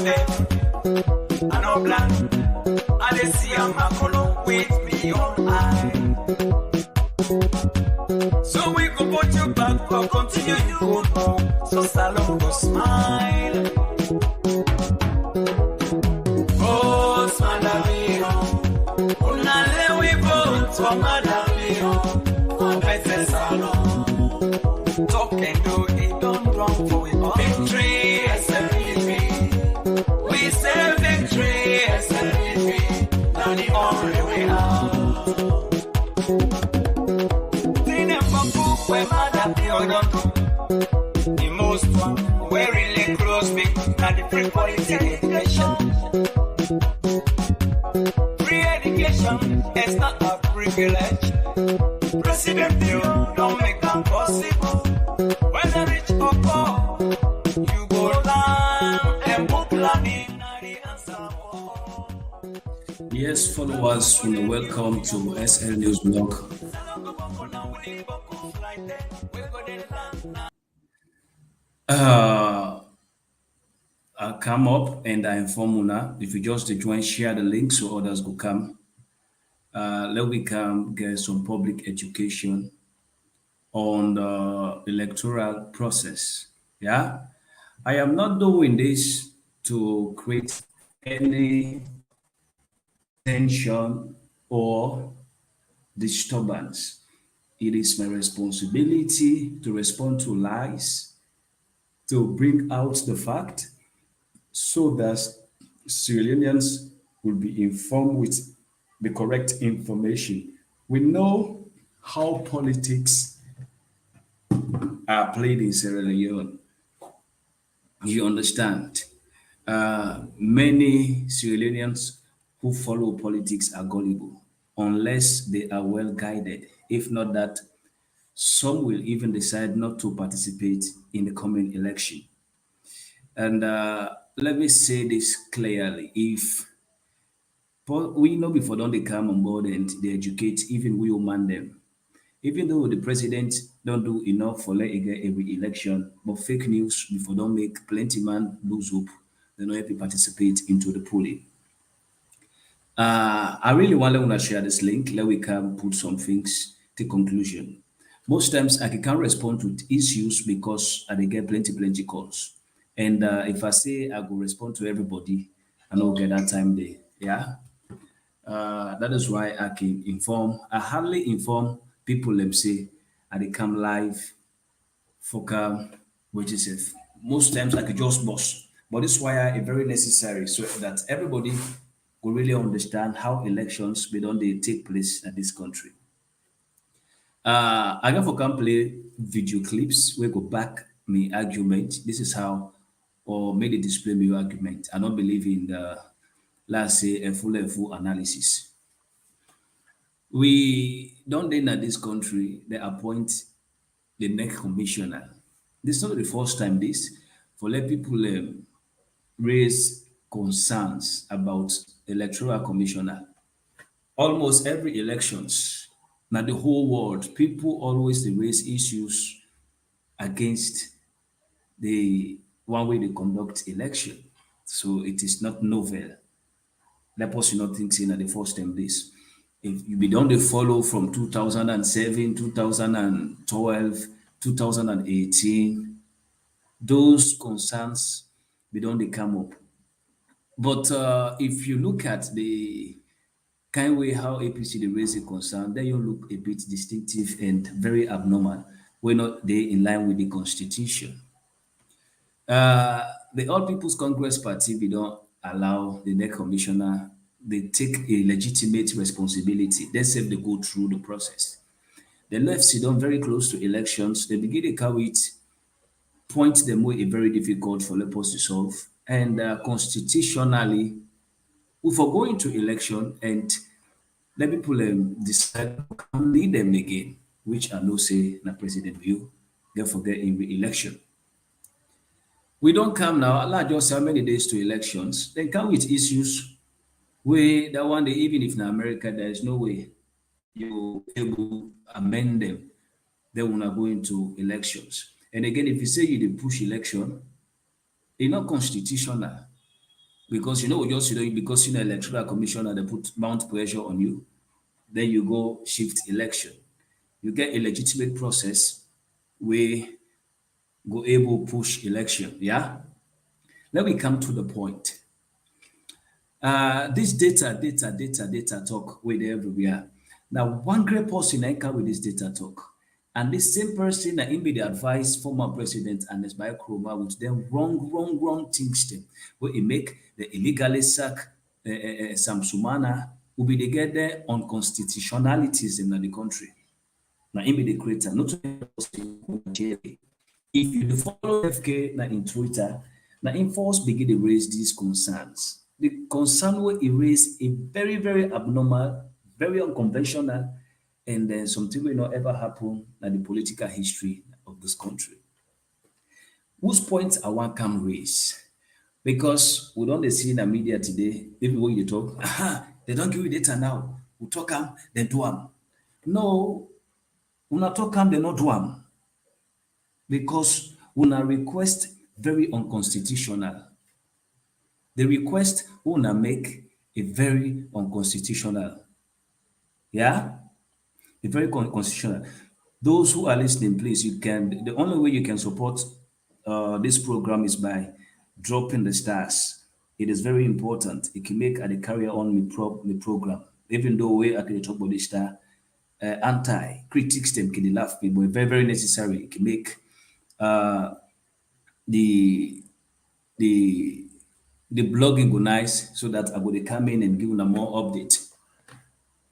body. I no plan. I dey see a macolo with me on eye. So we go put you back or continue you go home. So Salon go smile. Oh, Smadavio. Unale we vote for Madavio. For better Salon. Talk and do it, don't run for it. Victory, SFP. We say victory, SFP. Now the only way out. Where Madam the most one, where really close me, and the free quality education. Free education is not a privilege. President you don't make them possible. Whether rich or poor, you go down and book learning the answer. Yes, followers, welcome to SL News Blog. I come up and I inform Una. If you just join, share the link so others will come. Let we come get some public education on the electoral process. Yeah, I am not doing this to create any tension or disturbance. It is my responsibility to respond to lies, to bring out the fact so that Sierra will be informed with the correct information. We know how politics are played in Sierra Leone. You understand? Many Sierra Leoneans who follow politics are gullible unless they are well guided. If not that, some will even decide not to participate in the coming election. And let me say this clearly. If we know before don't they come on board and they educate, even we will man them. Even though the president don't do enough for let get every election, but fake news before don't make plenty man lose hope. They don't help you participate into the polling. I really want to share this link. Let we can put some things to conclusion. Most times I can't respond to issues because I dey get plenty calls. And if I say I go respond to everybody, I don't get that time there. Yeah. That is why I can inform. I hardly inform people them say I dey come live for come, which is if most times I could just boss. But this why it's very necessary so that everybody will really understand how elections may don't they take place in this country. I got for come play video clips where go back me argument. This is how or maybe display me argument. I don't believe in the let's say a full analysis. We don't then at this country they appoint the next commissioner. This is not the first time this for let people raise concerns about electoral commissioner. Almost every elections, now the whole world, people always they raise issues against the one way they conduct election. So it is not novel. That person not think saying at the first time this. If you be done the follow from 2007, 2012, 2018, those concerns be done they come up. But if you look at the kind way how APC they raise a concern, then you look a bit distinctive and very abnormal. We're not they in line with the constitution. The All People's Congress Party, we don't allow the next commissioner, they take a legitimate responsibility. They say they go through the process. The left sit down very close to elections. They begin to carry it, point them way a very difficult for Lepos to solve. And constitutionally, we for going to election and let people decide who can lead them again, which I know say na president view, they forget in re-election. We don't come now, Allah just how many days to elections. They come with issues where that one day, even if in America, there is no way you able amend them, they will not go into elections. And again, if you say you dey push election, it's not constitutional. because just because electoral commissioner they put mount pressure on you, then you go shift election. You get a legitimate process where go able push election. Yeah. Let me come to the point. This data talk with everywhere. Now, one great person I come with this data talk. And this same person that in be the advice former president and his Kroma with them wrong things them. Where he make the illegally sack Sam Sumana will be the get there on constitutionalities in the country. Now, him be the creator, not JFK. If you follow FK na in Twitter, now in force begin to raise these concerns. The concern will erase a very abnormal, very unconventional, and then something will not ever happen in the political history of this country. Whose points I want come raise? Because we don't see in the media today, people when you talk, they don't give you data now. We talk them, then do them. No, we not talk them, they not do them. Because una request very unconstitutional. The request una make a very unconstitutional. Yeah? A very constitutional. Those who are listening, please, the only way you can support this program is by dropping the stars. It is very important. It can make the carry on the program. Even though we actually talk about the star, anti-critics them can laugh me, but very necessary. It can make the the the blogging go nice so that I go dey come in and give them more update.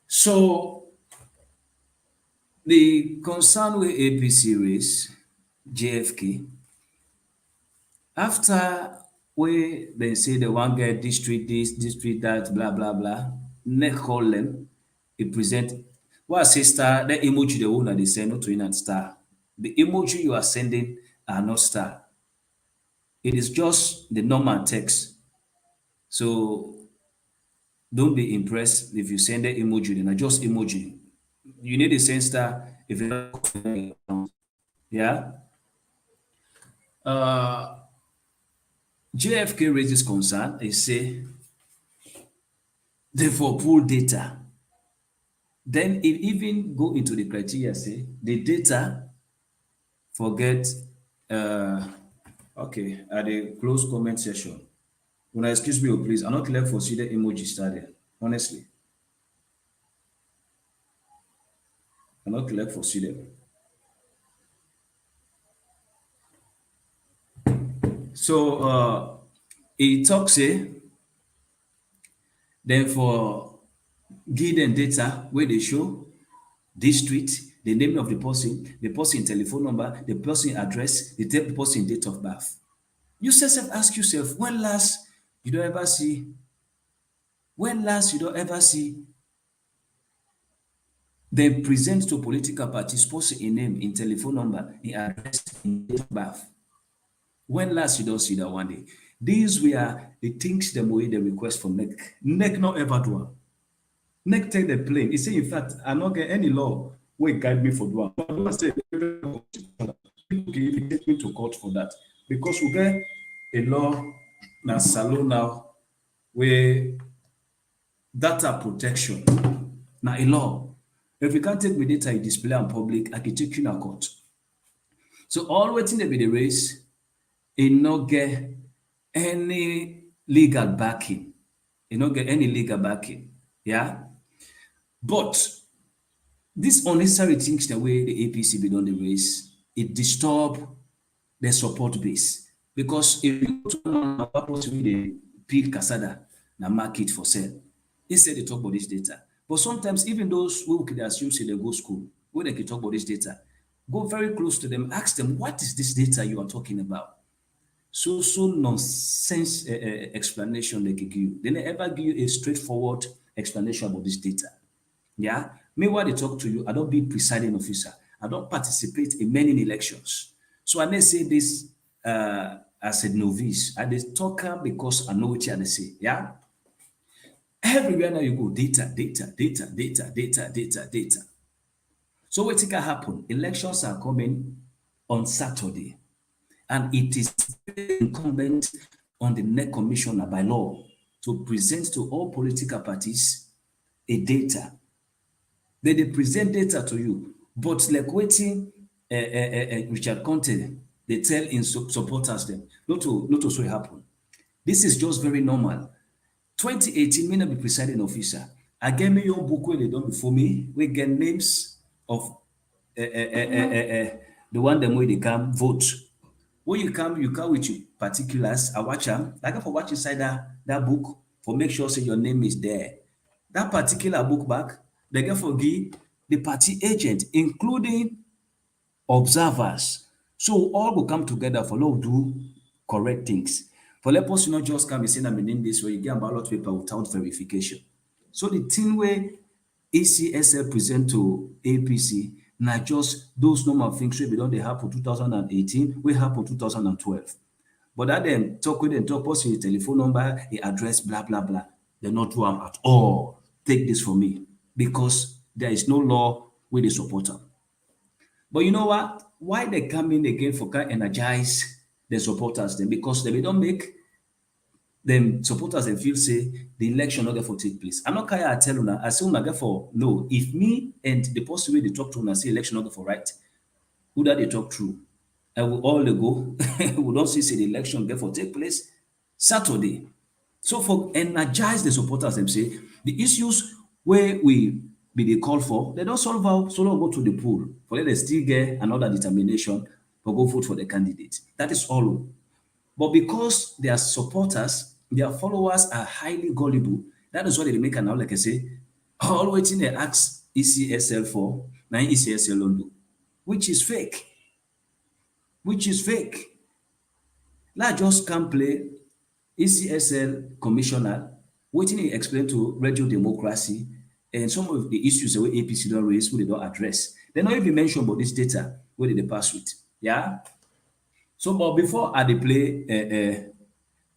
So the concern with APC race, JFK, after we they say they want get district this, district that, blah blah blah, next call them, he present what sister the emoji the one that they send not to in and star. The emoji you are sending are not star. It is just the normal text. So don't be impressed if you send the emoji, then just emoji. You need a send star if you yeah. Uh JFK raises concern. They say they for pull data. Then it even go into the criteria, say the data forget okay at the close comment section. When I excuse me, oh, please, I'm not clear for see the emoji started. Honestly. I'm not clear for see them. So it talks say then for give them data where they show district, the name of the person telephone number, the person address, the person date of birth. You yourself ask yourself, when last you don't ever see them present to political parties person in name, in telephone number, in address, in date of birth. When last you don't see that one day? These were the things them way they request from NEC. NEC not ever do am. NEC take the plane. He say, in fact, I not get any law will guide me for doing. But I say, okay, if you take me to court for that, because we get a law now salon now where data protection now a law. If you can't take my data, you display in public, I can take you to court. So all waiting to be the race, it not get any legal backing. It not get any legal backing. Yeah. But this unnecessary things the way the APC be done the race, it disturb their support base. Because if you go to another person they pick Casada na market for sale, instead they talk about this data. But sometimes even those who could assume say they go school, when they can talk about this data, go very close to them, ask them, what is this data you are talking about? So nonsense explanation they can give you. They never give you a straightforward explanation about this data. Yeah. Meanwhile, they talk to you, I don't be presiding officer. I don't participate in many elections. So I may say this as a novice. I just talk because I know what they say. Yeah. Everywhere now you go, data. So what can happen? Elections are coming on Saturday. And it is incumbent on the NEC commissioner by law to present to all political parties a data. They present data to you, but like waiting, Richard Conte, they tell in supporters them not to so it happen. This is just very normal. 2018 may not be presiding officer. I get me your book where they done before me. We get names of the one them way they come vote. When you come with your particulars. I watch them. Like for watch inside that book for make sure say your name is there. That particular book back, they get for give the party agent, including observers. So all will come together for law do correct things. For let us not just come and say, I'm in this way, you get a ballot paper without verification. So the thing where ACSL present to APC, not just those normal things wey be don dey happen 2018, wey happen 2012. But that dem talk with dem talk, post your telephone number, a address, blah, blah, blah. They not do am at all. Take this from me. Because there is no law wey dey support am. But you know what? Why they come in again for can energize the supporters them? Because they don't make them supporters and feel say the election not get for take place. I'm not I tell una, I say una get for no. If me and the person wey they talk to una say election not get for right, who that they talk true? I will all dey go. We don't see say the election get for take place Saturday. So for energize the supporters them say the issues where we be they call for, they don't solve out, so don't go to the pool. For let them still get another determination for go vote for the candidate. That is all. But because their supporters, their followers are highly gullible, that is why they make an out like I say, all waiting they ask ECSL for, now ECSL don't do, which is fake. Which is fake. Let just come play ECSL commissioner, waiting to explain to radio democracy and some of the issues that APC don't raise, who they don't address. They not even mention about this data where they pass with. Yeah. So, but before I dey play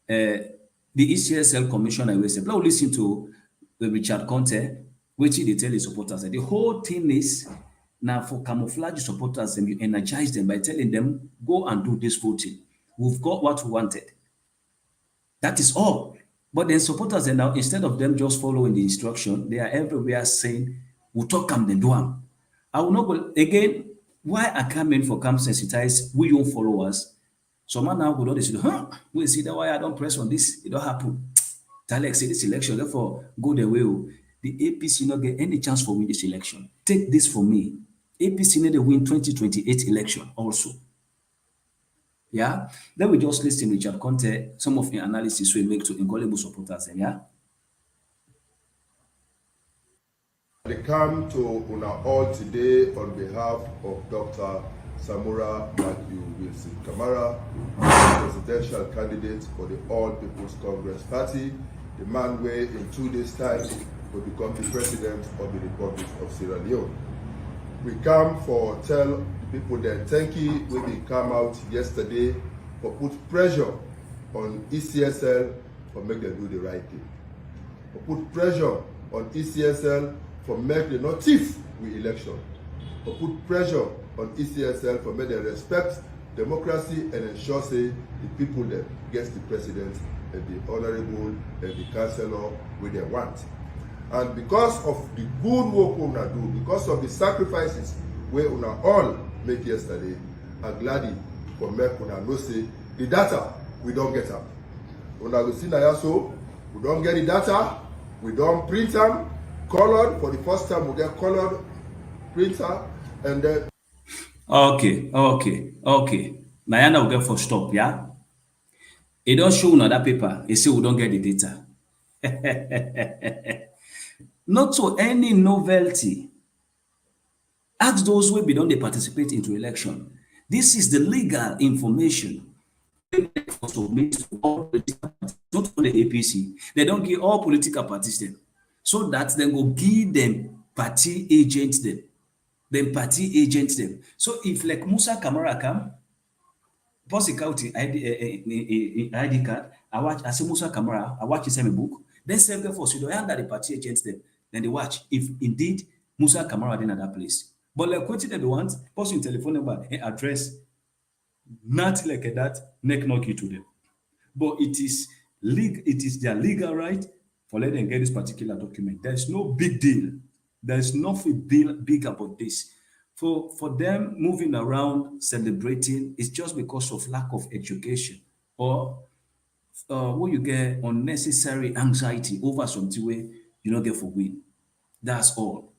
the ECSL commissioner, we say, now listen to Richard Conte, which they tell his supporters. The whole thing is now for camouflage supporters, and you energize them by telling them, go and do this voting. We've got what we wanted. That is all. But then supporters are now, instead of them just following the instruction, they are everywhere saying, we'll talk them, then do them. I will not go again. Why I come in for come sensitize we your followers? Some man now go down, they say, we see that why I don't press on this, it don't happen. Talek say this election, therefore go the way. Oh. The APC not get any chance for win this election. Take this from me. APC need to win 2028 election also. Yeah. Then we just listen Richard Conte, some of the analysis we make to incredible supporters. Yeah. They come to una all today on behalf of Dr. Samura Matthew Wilson Kamara, presidential candidate for the All People's Congress Party, the man where in 2 days' time will become the president of the Republic of Sierra Leone. We come for tell the people that thank you when they come out yesterday for put pressure on ECSL for make them do the right thing. For put pressure on ECSL for make them not thief with election. For put pressure on ECSL for make them respect democracy and ensure say the people that gets the president and the honorable and the councillor where they want. And because of the good work we una do, because of the sacrifices we una all make yesterday, I'm glad for make una know say the data we don't get up. Una go see na so we don't get the data, we don't print them, colored for the first time we get colored printer, and then Okay. Nayana will get for stop, yeah? It don't show on that paper. It say we don't get the data. Not to any novelty. Ask those who be done they participate into election. This is the legal information for submit to all political parties, not only APC. They don't give all political parties them. So that they go give them party agents them. Then party agents them. So if like Musa Kamara come, post a county ID card, I say Musa Kamara, I watch his same book, then save them for so they under the party agents them. Then they watch if indeed Musa Kamara didn't at that place. But like what they want, post your telephone number and address, not like that, neck knock you to them. But it is It is their legal right for let them get this particular document. There's no big deal. There's nothing big about this. For them moving around celebrating, it's just because of lack of education or when you get unnecessary anxiety over something where you don't get for win. That's all.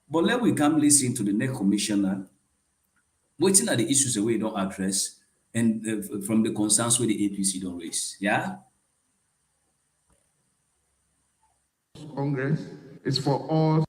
But let we come listen to the next commissioner. Waiting are the issues that we don't address and from the concerns where the APC don't raise. Yeah. Congress is for us.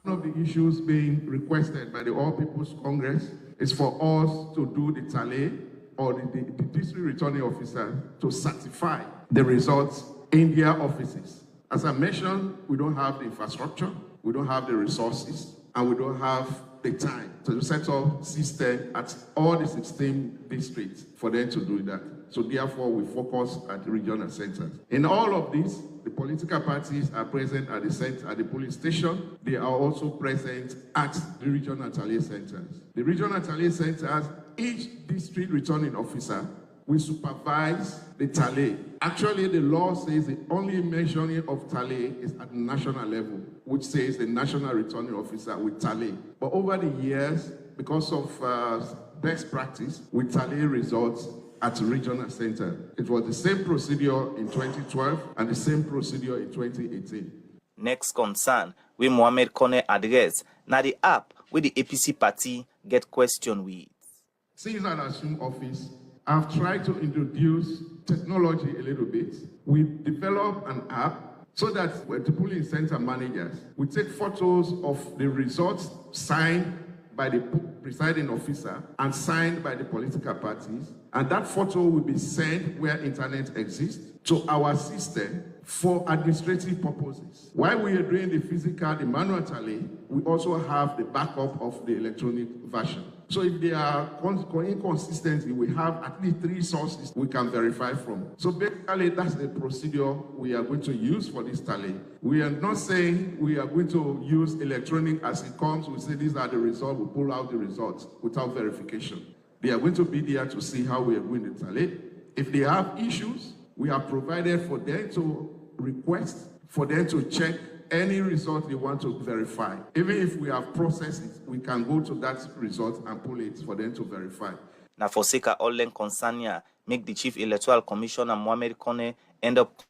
One of the issues being requested by the All People's Congress is for us to do the tally or the district returning officer to certify the results in their offices. As I mentioned, we don't have the infrastructure, we don't have the resources, and we don't have the time to set up system at all the 16 districts for them to do that. So therefore, we focus at the regional centers. In all of this, the political parties are present at the center, at the police station. They are also present at the regional tally centers. The regional tally centers, each district returning officer will supervise the tally. Actually, the law says the only measuring of tally is at the national level, which says the national returning officer will tally. But over the years, because of best practice, we tally results at the regional center. It was the same procedure in 2012 and the same procedure in 2018. Next concern, we Mohamed Kone address, now the app where the APC party get question with. Since I assumed office, I've tried to introduce technology a little bit. We developed an app so that the polling center managers will take photos of the results signed by the presiding officer and signed by the political parties, and that photo will be sent where internet exists to our system for administrative purposes. While we are doing the physical, the manual tally, we also have the backup of the electronic version. So if there are inconsistency, we have at least 3 sources we can verify from. So basically, that's the procedure we are going to use for this tally. We are not saying we are going to use electronic as it comes. We say these are the results, we pull out the results without verification. They are going to be there to see how we are going to tally. If they have issues, we have provided for them to request, for them to check any result they want to verify. Even if we have processed it, we can go to that result and pull it for them to verify. Now for Seka Olen Consania, make the Chief Electoral Commissioner Mohamed Kone end up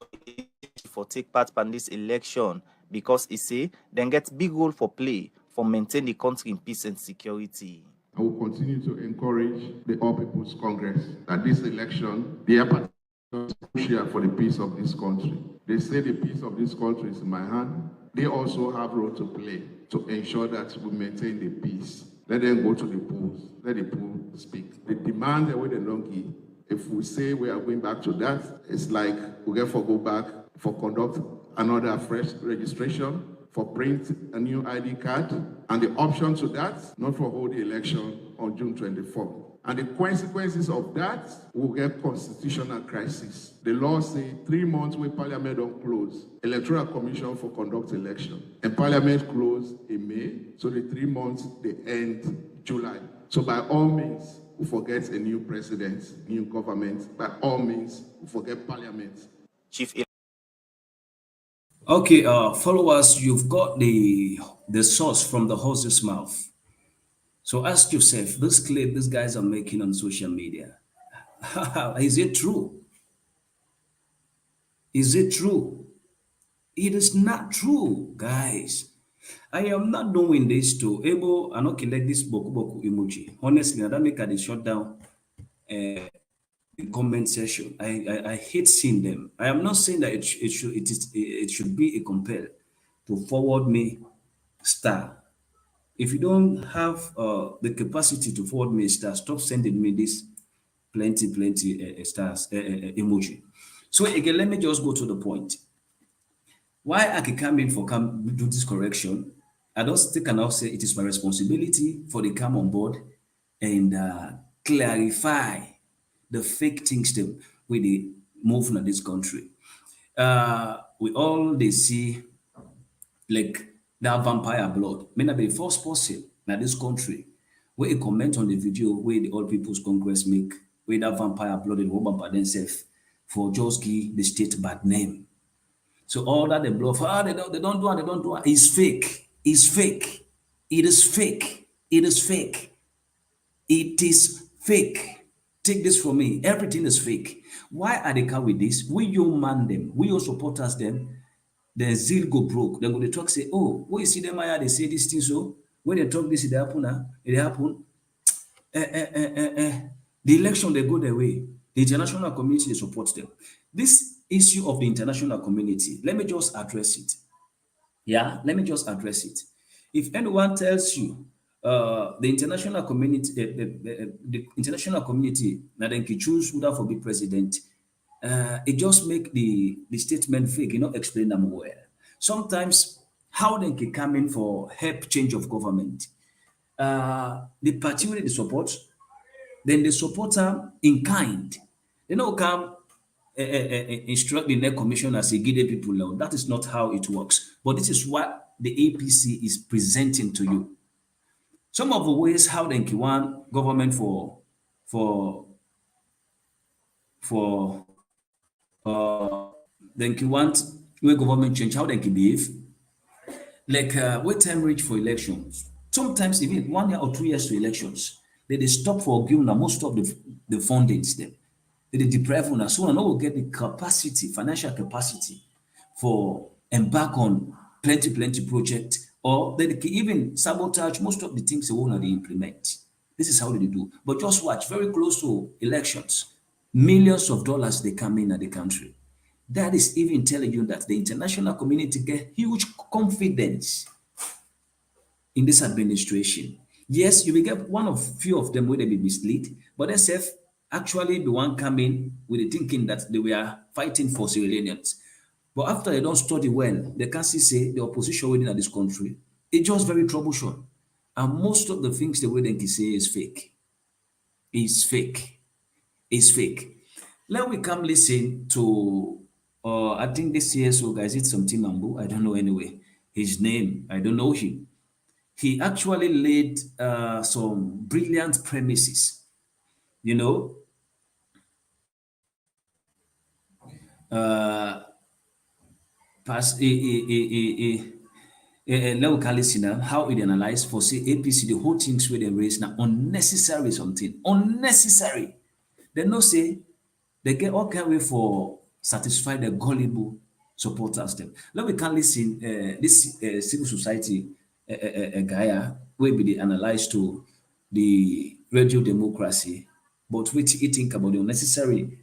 for take part in this election because he say then get big role for play for maintain the country in peace and security. I will continue to encourage the All People's Congress that this election, their party is crucial for the peace of this country. They say the peace of this country is in my hand. They also have a role to play to ensure that we maintain the peace. Let them go to the polls. Let the poll speak. The demand that we don't give, if we say we are going back to that, it's like we get for go back for conduct another fresh registration, for print a new ID card, and the option to that, not for hold the election on June 24th. And the consequences of that will get constitutional crisis. The law says 3 months when Parliament don't close, Electoral Commission for conduct election. And Parliament close in May, so the 3 months, they end July. So by all means, we forget a new president, new government. By all means, we forget Parliament. Chief Okay, followers, you've got the source from the horse's mouth. So ask yourself, this clip these guys are making on social media, is it true? Is it true? It is not true, guys. I am not doing this to able and not collect this boku boku emoji. Honestly, I don't make a shut down the comment section. I hate seeing them. I am not saying that it should be a compel to forward me star. If you don't have the capacity to forward me stars, stop sending me this plenty stars emoji. So again, let me just go to the point. Why I can come in for do this correction, I just think and I'll say it is my responsibility for the come on board and clarify the fake things that we move in this country. We all they see like that vampire blood. May not be the first person in this country where a comment on the video where the All People's Congress make where that vampire blood in Obama themselves for just give the state bad name. So all that they bluff, they don't do it. It's fake. It's fake. It is fake. It is fake. It is fake. Take this from me. Everything is fake. Why are they come with this? We you man them. We all supporters them. Then zeal go broke. Then go they talk say, oh, when you see them here, they say this thing so. When they talk this, it happen now. It happen. The election they go their way. The international community they support them. This issue of the international community, let me just address it. Yeah, let me just address it. If anyone tells you the international community, the international community, now then can choose who that for be president, it just make the statement fake, you know, explain them well. Sometimes how they can come in for help change of government. The party where they support, then they support them in kind. They don't come instruct the next commission as a give the people now. That is not how it works. But this is what the APC is presenting to you. Some of the ways how they can want government for for then can want where government change, how they can behave. Like wait time reach for elections. Sometimes even 1 year or 2 years to elections, they stop for giving most of the fundings them. They deprive on us so and will get the capacity, financial capacity for embark on plenty project, or they can even sabotage most of the things they want to implement. This is how they do. But just watch, very close to elections, millions of dollars they come in at the country. That is even telling you that the international community get huge confidence in this administration. Yes, you will get one of few of them where they be misled, but SF actually the one coming with the thinking that they were fighting for Sierra Leoneans. But after they don't study well, they can see say the opposition within at this country. It's just very troublesome. And most of the things the way they can say is fake. It's fake. It's fake. Let we come listen to I think this year so guys, it's something Mambo. I don't know anyway. His name, I don't know him. He actually laid some brilliant premises, you know, pass local listener how it analyze for say APC the whole things where they raise now unnecessary something unnecessary. They know say they get all kind of way for satisfy the gullible supporters them. Let me can listen this civil society guy will be the analyze to the radio democracy, but what you think about the unnecessary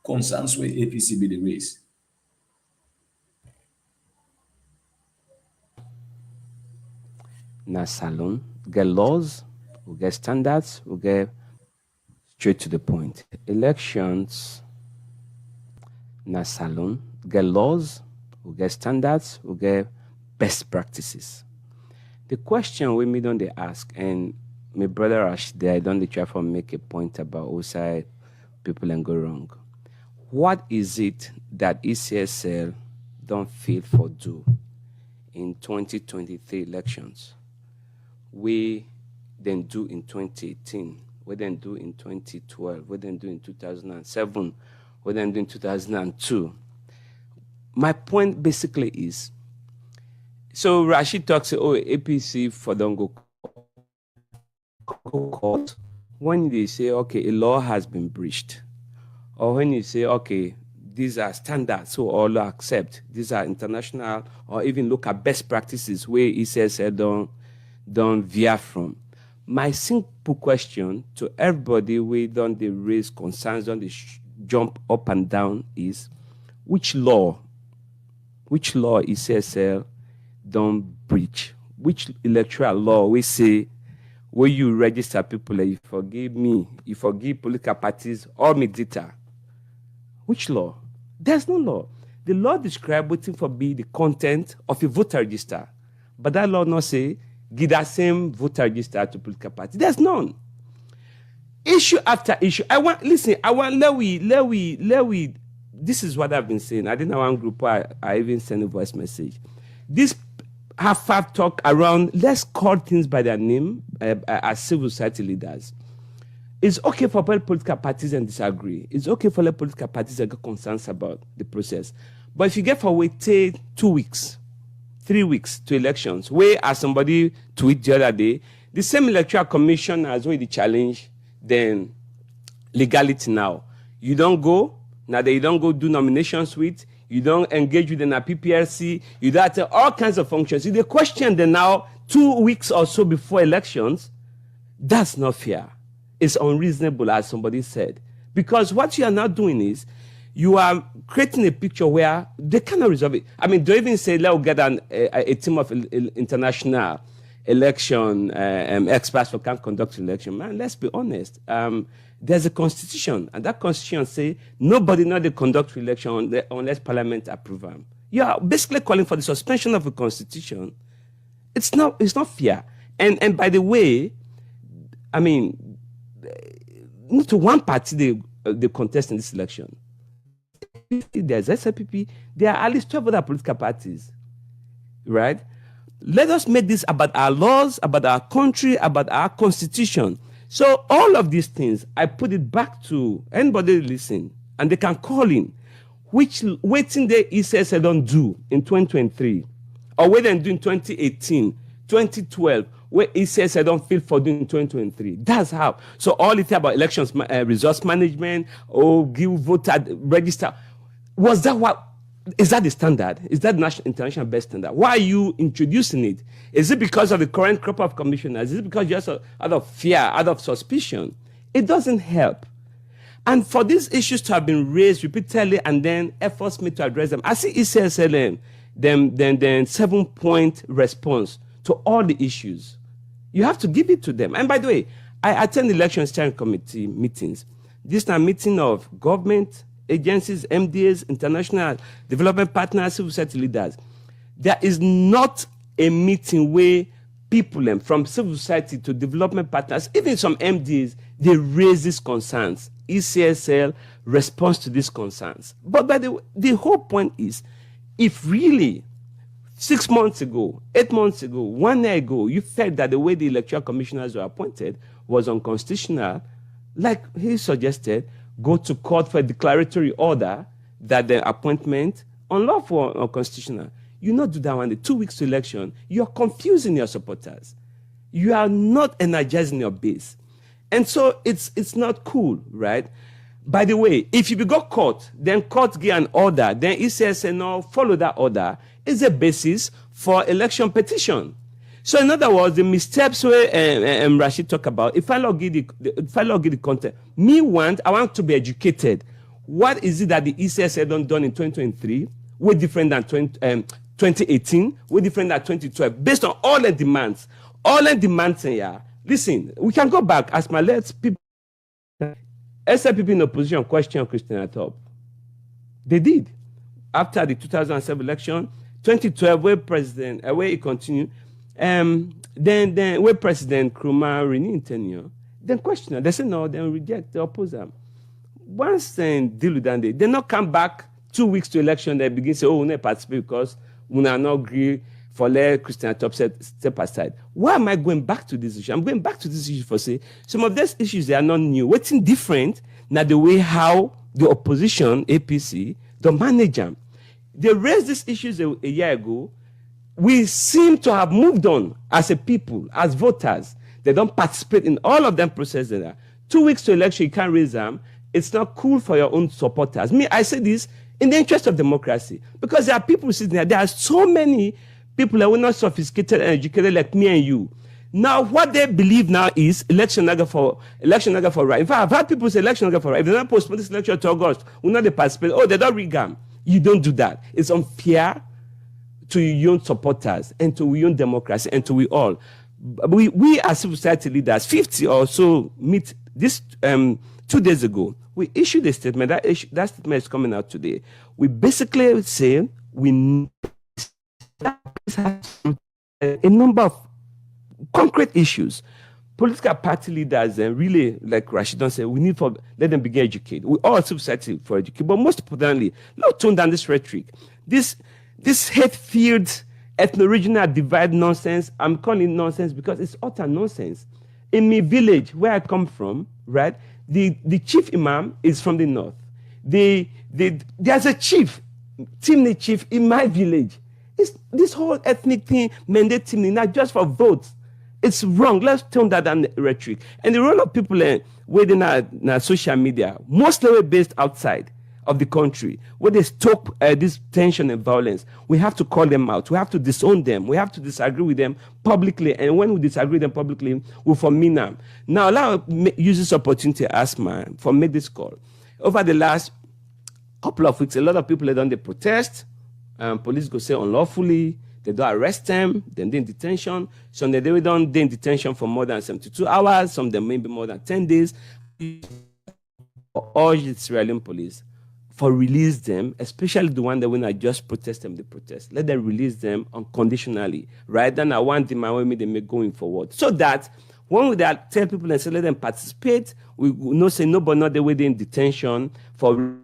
concerns where APC be the race. Na salon, get laws, we get standards, we get straight to the point. Elections, na salon, get laws, we get standards, we get best practices. The question we me don't they ask, and my brother Ash there, I don't try to make a point about outside people and go wrong. What is it that ECSL don't feel for do in 2023 elections? We then do in 2018, we then do in 2012, we then do in 2007, we then do in 2002. My point basically is, so Rashid talks, oh, APC for don't go court. When they say, okay, a law has been breached, or when you say, okay, these are standards, so all accept, these are international, or even look at best practices where ECSL don't veer from. My simple question to everybody we don't they raise concerns, don't they jump up and down is, which law ECSL don't breach? Which electoral law we say where you register people and you forgive me, you forgive political parties, all me data? Which law? There's no law. The law describes waiting for be the content of a voter register, but that law not say give that same voter register to political party. There's none. Issue after issue. Let we. This is what I've been saying. I didn't have one group where I even sent a voice message. This half talk around, let's call things by their name as civil society leaders. It's okay for political parties and disagree. It's okay for political parties that get concerns about the process. But if you get for waited 2 weeks, 3 weeks to elections, where as somebody tweeted the other day, the same electoral commission has already challenged then legality now. You don't go, now that you don't go do nominations with, you don't engage with an PPRC, you don't have all kinds of functions. If they question them now 2 weeks or so before elections, that's not fair. It's unreasonable, as somebody said. Because what you are now doing is, you are creating a picture where they cannot resolve it. I mean, don't even say, let's get a team of international election experts who can conduct election. Man, let's be honest. There's a constitution, and that constitution says nobody not to conduct election unless Parliament approve them. You are basically calling for the suspension of the constitution. It's not fair. And by the way, I mean, not to one party they contest in this election. There's SLPP, there are at least 12 other political parties, right? Let us make this about our laws, about our country, about our constitution. So all of these things, I put it back to anybody listen, and they can call in, which waiting the ECSA don't do in 2023, or what they do in 2018, 2012, where ECSA don't feel for doing in 2023. That's how. So all it about elections, resource management, or give voter register, was that what? Is that the standard? Is that national international best standard? Why are you introducing it? Is it because of the current crop of commissioners? Is it because just out of fear, out of suspicion? It doesn't help. And for these issues to have been raised repeatedly and then efforts made to address them, I see ECSLM, then 7-point response to all the issues. You have to give it to them. And by the way, I attend election steering committee meetings. This is a meeting of government, agencies, MDAs, international development partners, civil society leaders. There is not a meeting where people from civil society to development partners, even some MDAs, they raise these concerns. ECSL responds to these concerns. But by the whole point is, if really 6 months ago, 8 months ago, 1 year ago, you felt that the way the electoral commissioners were appointed was unconstitutional, like he suggested, go to court for a declaratory order that the appointment unlawful or unconstitutional. You not do that one day. 2 weeks to election, you're confusing your supporters. You are not energizing your base. And so it's not cool, right? By the way, if you go caught, then court give an order, then it says, no, follow that order, is a basis for election petition. So in other words, the missteps where Rashid talk about, if I not give the content, I want to be educated. What is it that the ECSA done in 2023? Way different than 2018, way different than 2012, based on all the demands. All the demands here. Listen, we can go back as my let's people. SLPP in opposition question Christian at top. They did. After the 2007 election, 2012, where he continued, then where President Nkrumah renewed tenure, then question her. They say no, then reject, they oppose them. Once they deal with that, they not come back 2 weeks to election, they begin to say, oh, we not participate because we not agree for let Christian Top step aside. Why am I going back to this issue? I'm going back to this issue for say, some of these issues, they are not new. What's different now the way how the opposition, APC, the manage them. They raised these issues a year ago. We seem to have moved on as a people, as voters. They don't participate in all of them processes. 2 weeks to election, you can't raise them. It's not cool for your own supporters. I say this in the interest of democracy, because there are people sitting there. There are so many people that were not sophisticated and educated like me and you. Now, what they believe now is election naga for right. In fact, I've had people say election naga for right. If they don't postpone this election to August, will not they participate? Oh, they don't rig them. You don't do that. It's unfair to your own supporters and to your own democracy and to we all. We as civil society leaders, 50 or so, meet this 2 days ago. We issued a statement. That statement is coming out today. We basically say we need a number of concrete issues. Political party leaders and really, like Rashidon said, we need let them begin educate. We all civil society for educate, but most importantly, not tone down this rhetoric. This hate-filled, ethno-regional divide nonsense. I'm calling it nonsense because it's utter nonsense. In my village, where I come from, right? The chief imam is from the north. There's a chief, Timni chief in my village. This whole ethnic thing, mandate Timni, not just for votes. It's wrong. Let's tone that down rhetoric. And the role of people within our social media, mostly based outside of the country, where they stoke this tension and violence, we have to call them out. We have to disown them. We have to disagree with them publicly. And when we disagree with them publicly, we forming them. Now, allow me use this opportunity to ask make this call. Over the last couple of weeks, a lot of people have done the protest. Police go say unlawfully. They don't arrest them. Then they're in detention. Some they don't in detention for more than 72 hours. Some of them maybe more than 10 days. Urge the Israeli police for release them, especially the one that when I just protest them, they protest. Let them release them unconditionally, right? Then I want them, they may going forward. So that when we tell people and say let them participate, we not say no, but not the way they're in detention for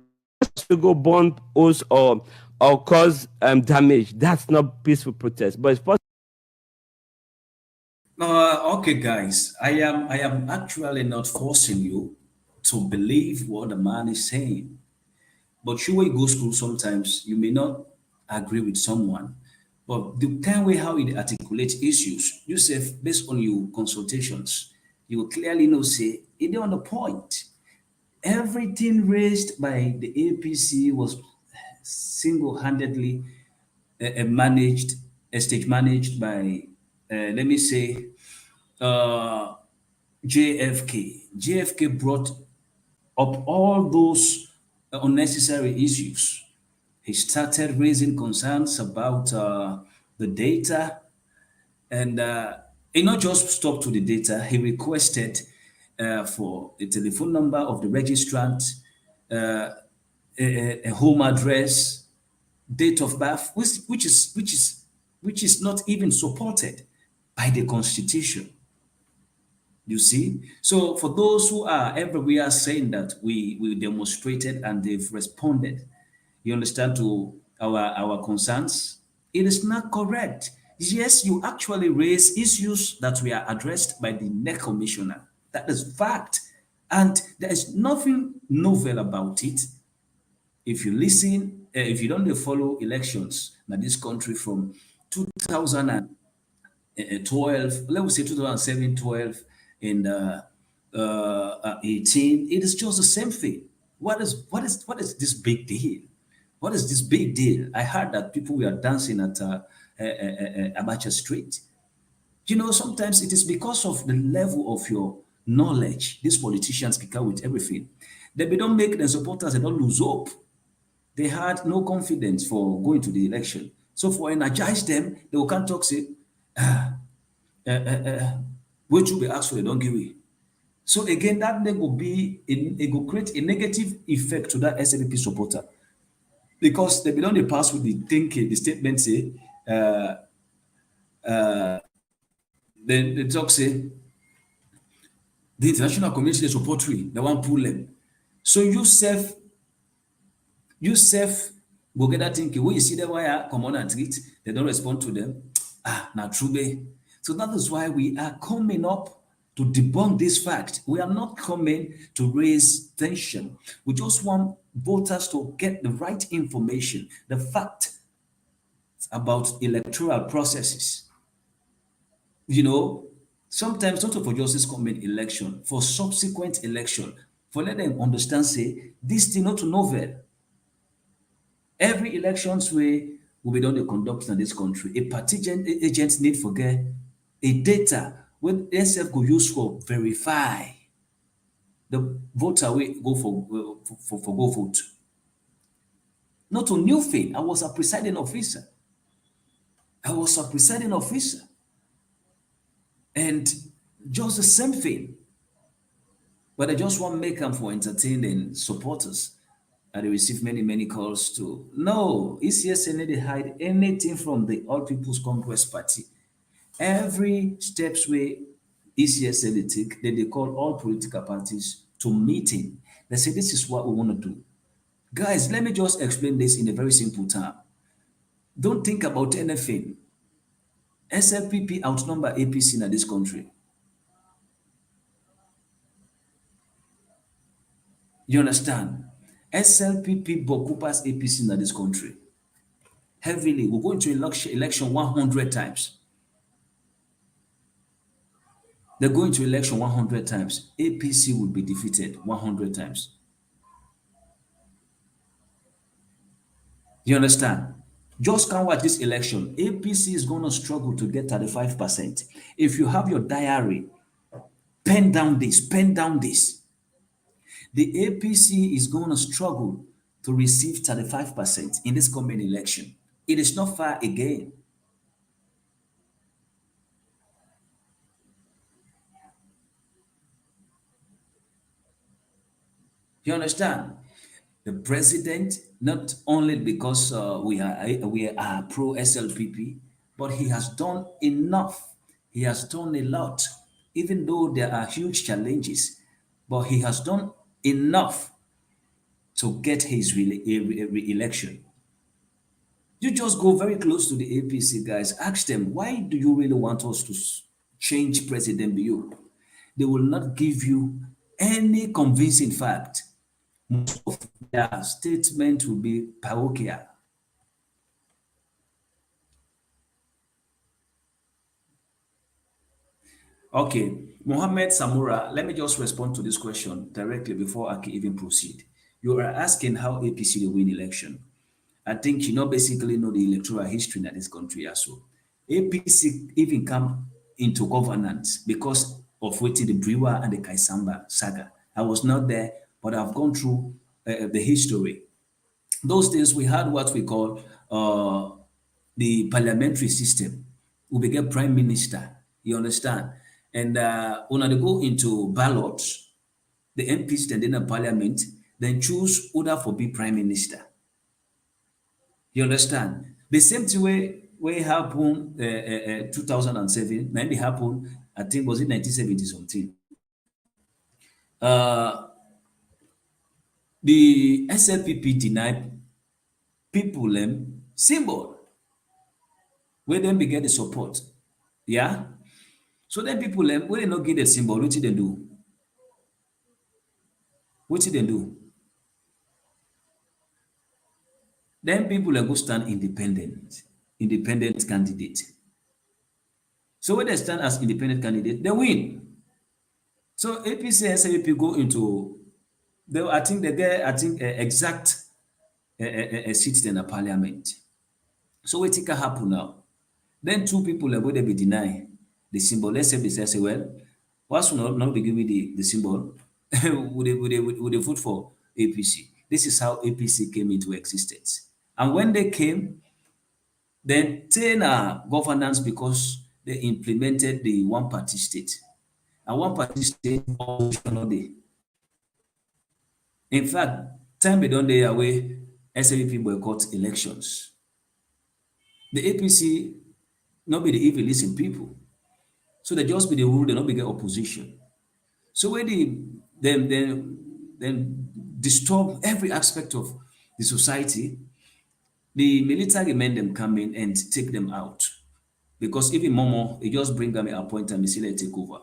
to go burn us or cause damage. That's not peaceful protest. But it's possible. Okay, guys, I am actually not forcing you to believe what the man is saying. But you will go school sometimes, you may not agree with someone. But the kind way how it articulates issues, you say based on your consultations, you will clearly know, say, it on the point. Everything raised by the APC was single-handedly managed, stage managed by, let me say, JFK. JFK brought up all those unnecessary issues. He started raising concerns about the data, and he not just stopped to the data. He requested for the telephone number of the registrant, a home address, date of birth, which is not even supported by the Constitution. You see? So for those who are everywhere saying that we demonstrated and they've responded, you understand, to our concerns, it is not correct. Yes, you actually raise issues that were addressed by the NEC commissioner. That is fact. And there is nothing novel about it. If you listen, if you don't follow elections in this country from 2012, let me say 2007, 12, and 18, it is just the same thing. What is this big deal? What is this big deal? I heard that people were dancing at Abacha Street. You know, sometimes it is because of the level of your knowledge. These politicians pick out with everything. They don't make the supporters, they don't lose hope. They had no confidence for going to the election. So for energize them, they will come talk, say, what you be asked for, they don't give it. So again, that will be, it will create a negative effect to that SLP supporter. Because they belong the pass with the thinking, the statement say, then the talk say, the international community support we, they want pull them. So you go get that thinking. When you see them wire come on and treat, they don't respond to them. Now true. So that is why we are coming up to debunk this fact. We are not coming to raise tension. We just want voters to get the right information, the fact about electoral processes. You know, sometimes not for justice coming election, for subsequent election, for let them understand, say, this thing not to novel. Every elections way will be done the conduct in this country. A party agent need forget a data when SF go use for verify the voter way go for go vote. Not a new thing. I was a presiding officer. And just the same thing. But I just want to make them for entertaining supporters. And they receive many calls to no, ECSN they hide anything from the All People's Congress Party. Every steps way ECSN they take, they call all political parties to meeting. They say this is what we want to do. Guys, let me just explain this in a very simple term. Don't think about anything. SLPP outnumber APC in this country. You understand? SLPP occupies APC in this country heavily. We'll go into election 100 times. They're going to election 100 times. APC will be defeated 100 times. You understand? Just count at this election. APC is going to struggle to get 35%. If you have your diary, pen down this, pen down this. The APC is going to struggle to receive 35% in this coming election. It is not far again. You understand? The president, not only because we are pro SLPP, but he has done enough. He has done a lot, even though there are huge challenges. But he has done enough to get his re-election. You just go very close to the APC guys. Ask them, why do you really want us to change President Biyu? They will not give you any convincing fact. Most of their statement will be parochial. Okay, Mohammed Samura, let me just respond to this question directly before I can even proceed. You are asking how APC will win election. I think you know basically know the electoral history in this country as well. APC even come into governance because of waiting the Brewer and the Kaisamba saga. I was not there, but I've gone through the history. Those days we had what we call the parliamentary system. We became prime minister. You understand? And when they go into ballots, the MPs then in the parliament, then choose order for be prime minister. You understand? The same thing way happened 2007, maybe happened, I think was it 1970 something. Uh, the SLPP denied people symbol where then be get the support. Yeah. So then people when they not get the symbol, what did they do? What did they do? Then people go stand independent candidate. So when they stand as independent candidate, they win. So APC and SAP go into I think they get exact seats in the parliament. So what can happen now? Then two people are going to be denied the symbol. Let's say they say, well, once we not be given the symbol, would they vote for APC? This is how APC came into existence. And when they came, then 10 governance because they implemented the one party state. And one party state optional day. In fact, time we don't day away, SAP boycott elections. The APC not be the evil listen people. So they just be the rule, they not be the opposition. So when then disturb every aspect of the society, the military men them come in and take them out. Because even Momo, he just bring them a point and say take over.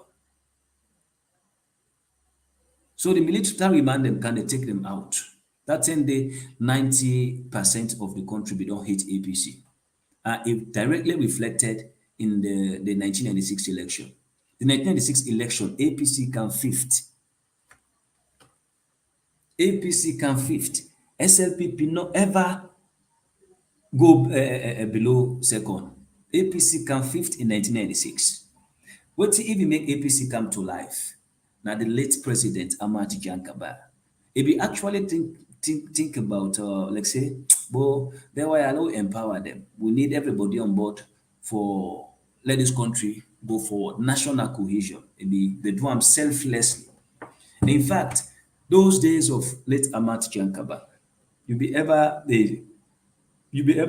So the military man them can they take them out. That 10 day, 90% of the country we don't hate APC. It directly reflected in the 1996 election. The 1996 election, APC came fifth. APC came fifth. SLPP no ever go below second. APC came fifth in 1996. What even make APC come to life? Now the late president Amati Jankaba. If you actually think about, let's say, well, they were allow empower them. We need everybody on board for let this country go forward. National cohesion. Maybe they do them selflessly. In fact, those days of late Amat Jankaba, you be ever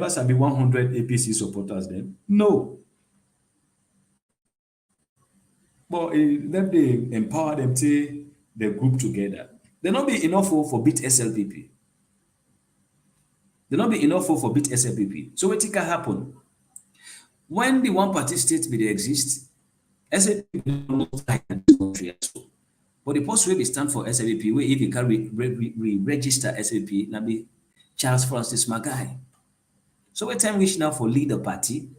sabi 100 APC supporters then? No. But let they empower them to the group together. They not be enough for beat SLPP. They not be enough for beat SLPP. So what can happen? When the one party state be they exist, SLPP don't like the country as well. But the post wey be stand for SLP, wey if you can register SLP, na be Charles Francis Magai. So when time reach now for lead the party,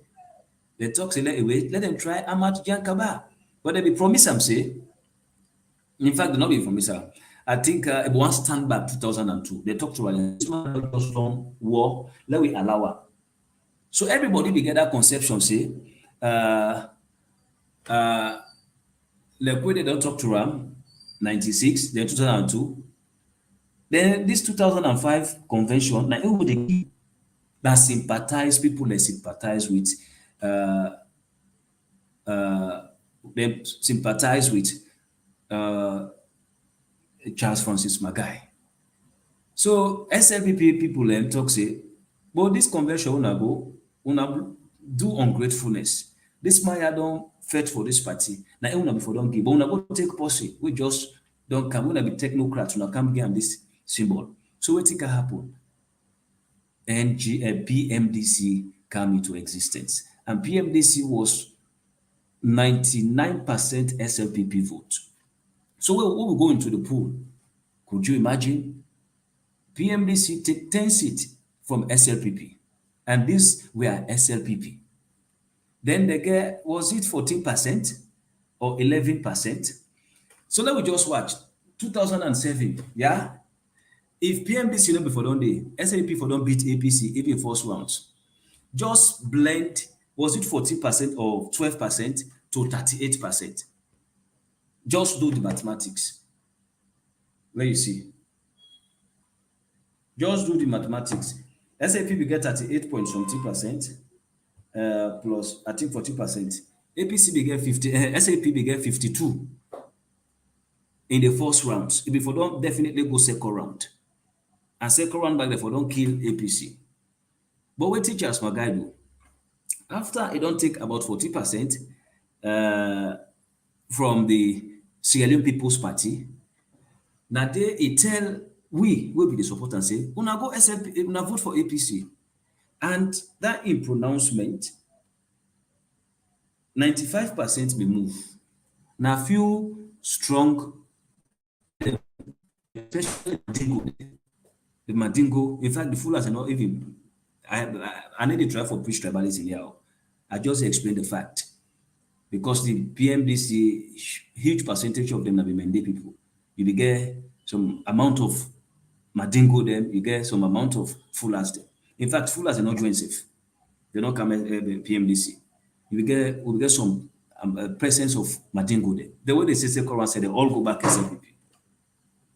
they talk say let them try Amat Jankaba. But they be promise am say, in fact, they not be promise am. I think it one stand back 2002. They talk to her, this man just done war, let we allow her. So everybody be get that conception say, like when they don't talk to Ram, 96, then 2002, then this 2005 convention, now who they give that sympathize people that sympathize with uh they sympathize with uh Charles Francis Magai. So SLPP people then talk say, but this convention una do ungratefulness. This man don't fight for this party. Now una before don't give, but una go take policy. We just don't come. Una be technocrats. Una come give am this symbol. So what can happen? PMDC come into existence, and PMDC was 99% SLPP vote. So when we go into the pool, could you imagine? PMDC take 10 seats from SLPP, and these were SLPP. Then they get, was it 14% or 11%? So let me just watch 2007. Yeah, if PMDC no before don't they, SLPP for don't beat APC even first rounds. Just blend, was it 14% or 12% to 38%? Just do the mathematics. Let you see. Just do the mathematics. SAP will get 38 point something percent plus I think 40%. APC will get 50, SAP will get 52 in the first round. If you don't definitely go second round. And second round back therefore don't kill APC. But what teachers Magai do? After it don't take about 40% from the Sierra Leone People's Party, now they tell we will be the support and say, una go SLP, una vote for APC. And that in pronouncement, 95% be move. Now few strong, especially the Madingo, in fact, the Fullers are not even, I need to try for preach tribalism here. I just explain the fact. Because the PMDC, huge percentage of them are Mende people. You will get some amount of Madingo them, you get some amount of Fullers them. In fact, Fullers are not joint safe. They're not coming PMDC. You will get some presence of Madingo there. The way they say Koran said they all go back SLPP.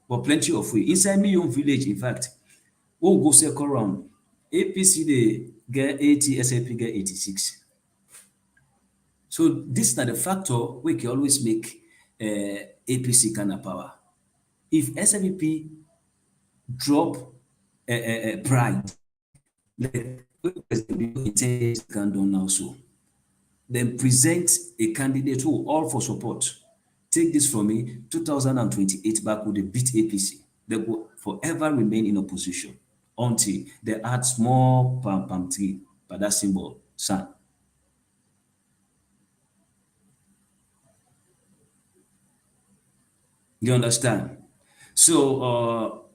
But plenty of way. Inside my own village, in fact, we'll go second round. APC they get 80, SLP get 86. So this is not the factor we can always make APC kind of power. If SLP drop pride, like President can do now so, then present a candidate who all for support. Take this from me, 2028 back would they beat APC. They will forever remain in opposition until they add small palm tree by that symbol, sun. You understand? So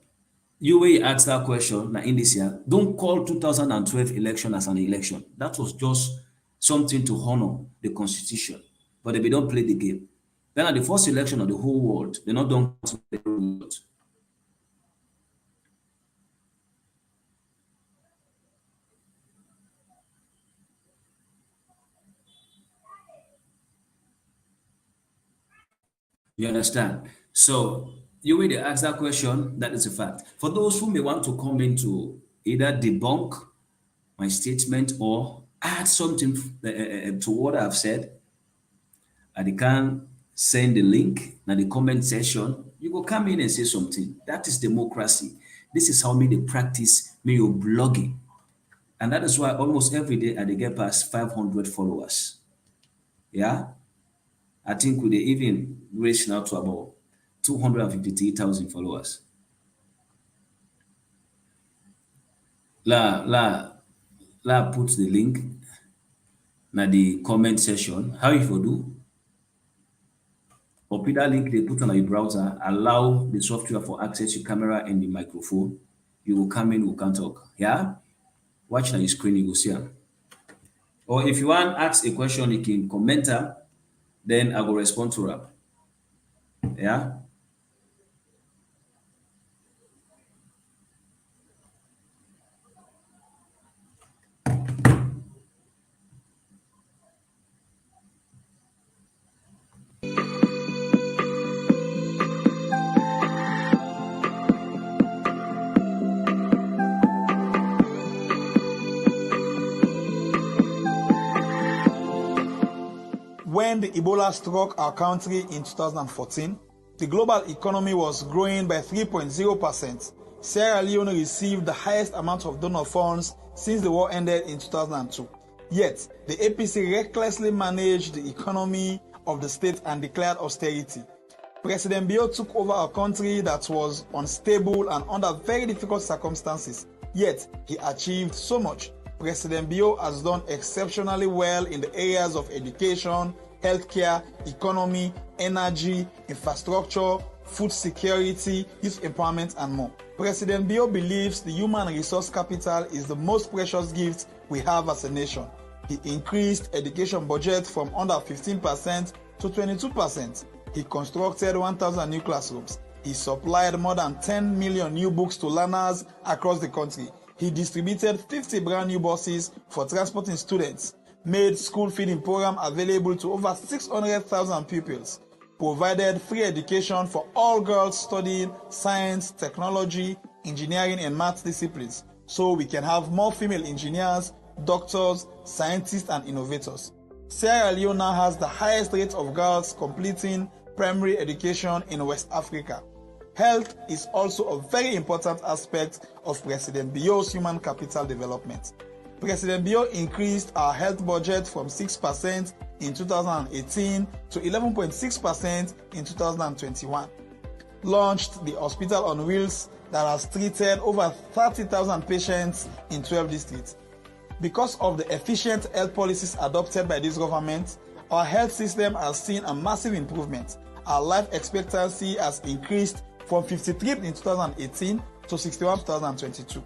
you will ask that question now in this year. Don't call 2012 election as an election. That was just something to honor the constitution. But if they don't play the game, then at the first election of the whole world, they're not done. You understand? So you will ask that question, that is a fact. For those who may want to come in to either debunk my statement or add something to what I've said, and they can send the link in the comment section. You go come in and say something. That is democracy. This is how me they practice me your blogging. And that is why almost every day I get past 500 followers. Yeah? I think we even reach now to about 253,000 followers. La put the link in the comment section. How you for do? Opida link they put on your browser, allow the software for access your camera and the microphone. You will come in, we can talk. Yeah? Watch on your screen, you will see her. Or if you want to ask a question, you can comment her, then I will respond to her. Yeah? When the Ebola struck our country in 2014, the global economy was growing by 3.0%. Sierra Leone received the highest amount of donor funds since the war ended in 2002. Yet, the APC recklessly managed the economy of the state and declared austerity. President Bio took over a country that was unstable and under very difficult circumstances. Yet, he achieved so much. President Bio has done exceptionally well in the areas of education, healthcare, economy, energy, infrastructure, food security, youth empowerment, and more. President Bio believes the human resource capital is the most precious gift we have as a nation. He increased education budget from under 15% to 22%. He constructed 1,000 new classrooms. He supplied more than 10 million new books to learners across the country. He distributed 50 brand new buses for transporting students, made school feeding program available to over 600,000 pupils, provided free education for all girls studying science, technology, engineering, and math disciplines, so we can have more female engineers, doctors, scientists, and innovators. Sierra Leone now has the highest rate of girls completing primary education in West Africa. Health is also a very important aspect of President Bio's human capital development. President Bio increased our health budget from 6% in 2018 to 11.6% in 2021. Launched the Hospital on Wheels that has treated over 30,000 patients in 12 districts. Because of the efficient health policies adopted by this government, our health system has seen a massive improvement. Our life expectancy has increased from 53 in 2018 to 61 in 2022.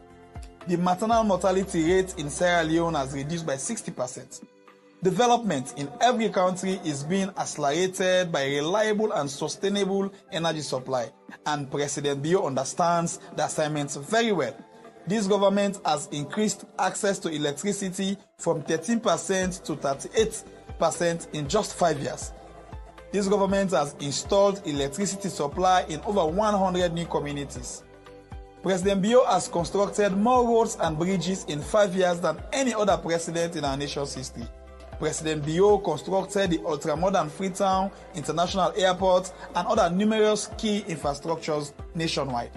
The maternal mortality rate in Sierra Leone has reduced by 60%. Development in every country is being accelerated by reliable and sustainable energy supply, and President Bio understands the assignment very well. This government has increased access to electricity from 13% to 38% in just 5 years. This government has installed electricity supply in over 100 new communities. President Bio has constructed more roads and bridges in 5 years than any other president in our nation's history. President Bio constructed the ultra-modern Freetown International Airport and other numerous key infrastructures nationwide.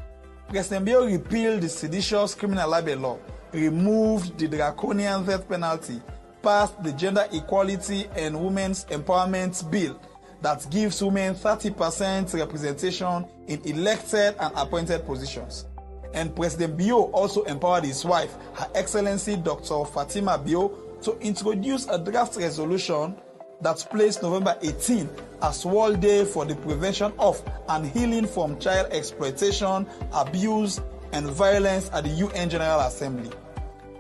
President Bio repealed the seditious criminal libel law, removed the draconian death penalty, passed the Gender Equality and Women's Empowerment Bill that gives women 30% representation in elected and appointed positions. And President Bio also empowered his wife, Her Excellency Dr. Fatima Bio, to introduce a draft resolution that placed November 18 as World Day for the Prevention of and Healing from Child Exploitation, Abuse, and Violence at the UN General Assembly.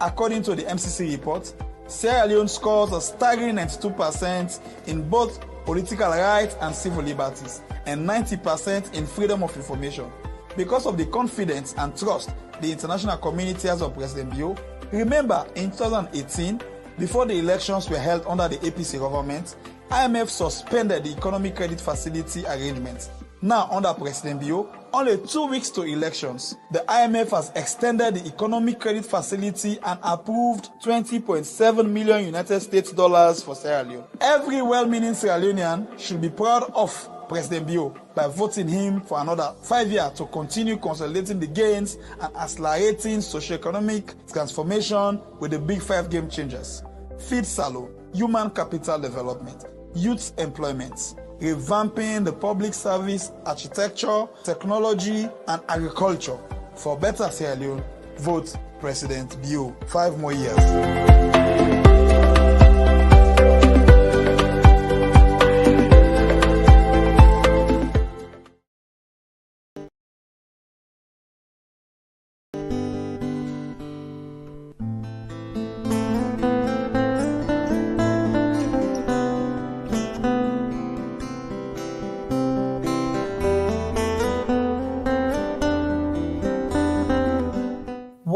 According to the MCC report, Sierra Leone scores a staggering 92% in both political rights and civil liberties, and 90% in freedom of information. Because of the confidence and trust the international community has of President Bio, remember in 2018, before the elections were held under the APC government, IMF suspended the economic credit facility arrangements. Now, under President Bio, only 2 weeks to elections, the IMF has extended the economic credit facility and approved $20.7 million United States dollars for Sierra Leone. Every well-meaning Sierra Leonean should be proud of President Bio by voting him for another 5 years to continue consolidating the gains and accelerating socio-economic transformation with the big 5 game changers: feed salon, human capital development, youth employment, revamping the public service, architecture, technology, and agriculture. For better Sierra Leone, vote President Bio. 5 more years.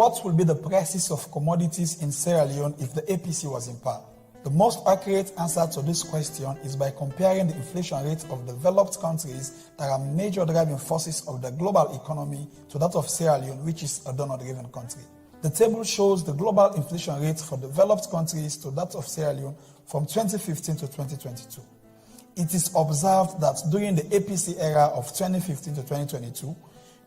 What will be the prices of commodities in Sierra Leone if the APC was in power? The most accurate answer to this question is by comparing the inflation rate of developed countries that are major driving forces of the global economy to that of Sierra Leone, which is a donor-driven country. The table shows the global inflation rate for developed countries to that of Sierra Leone from 2015 to 2022. It is observed that during the APC era of 2015 to 2022,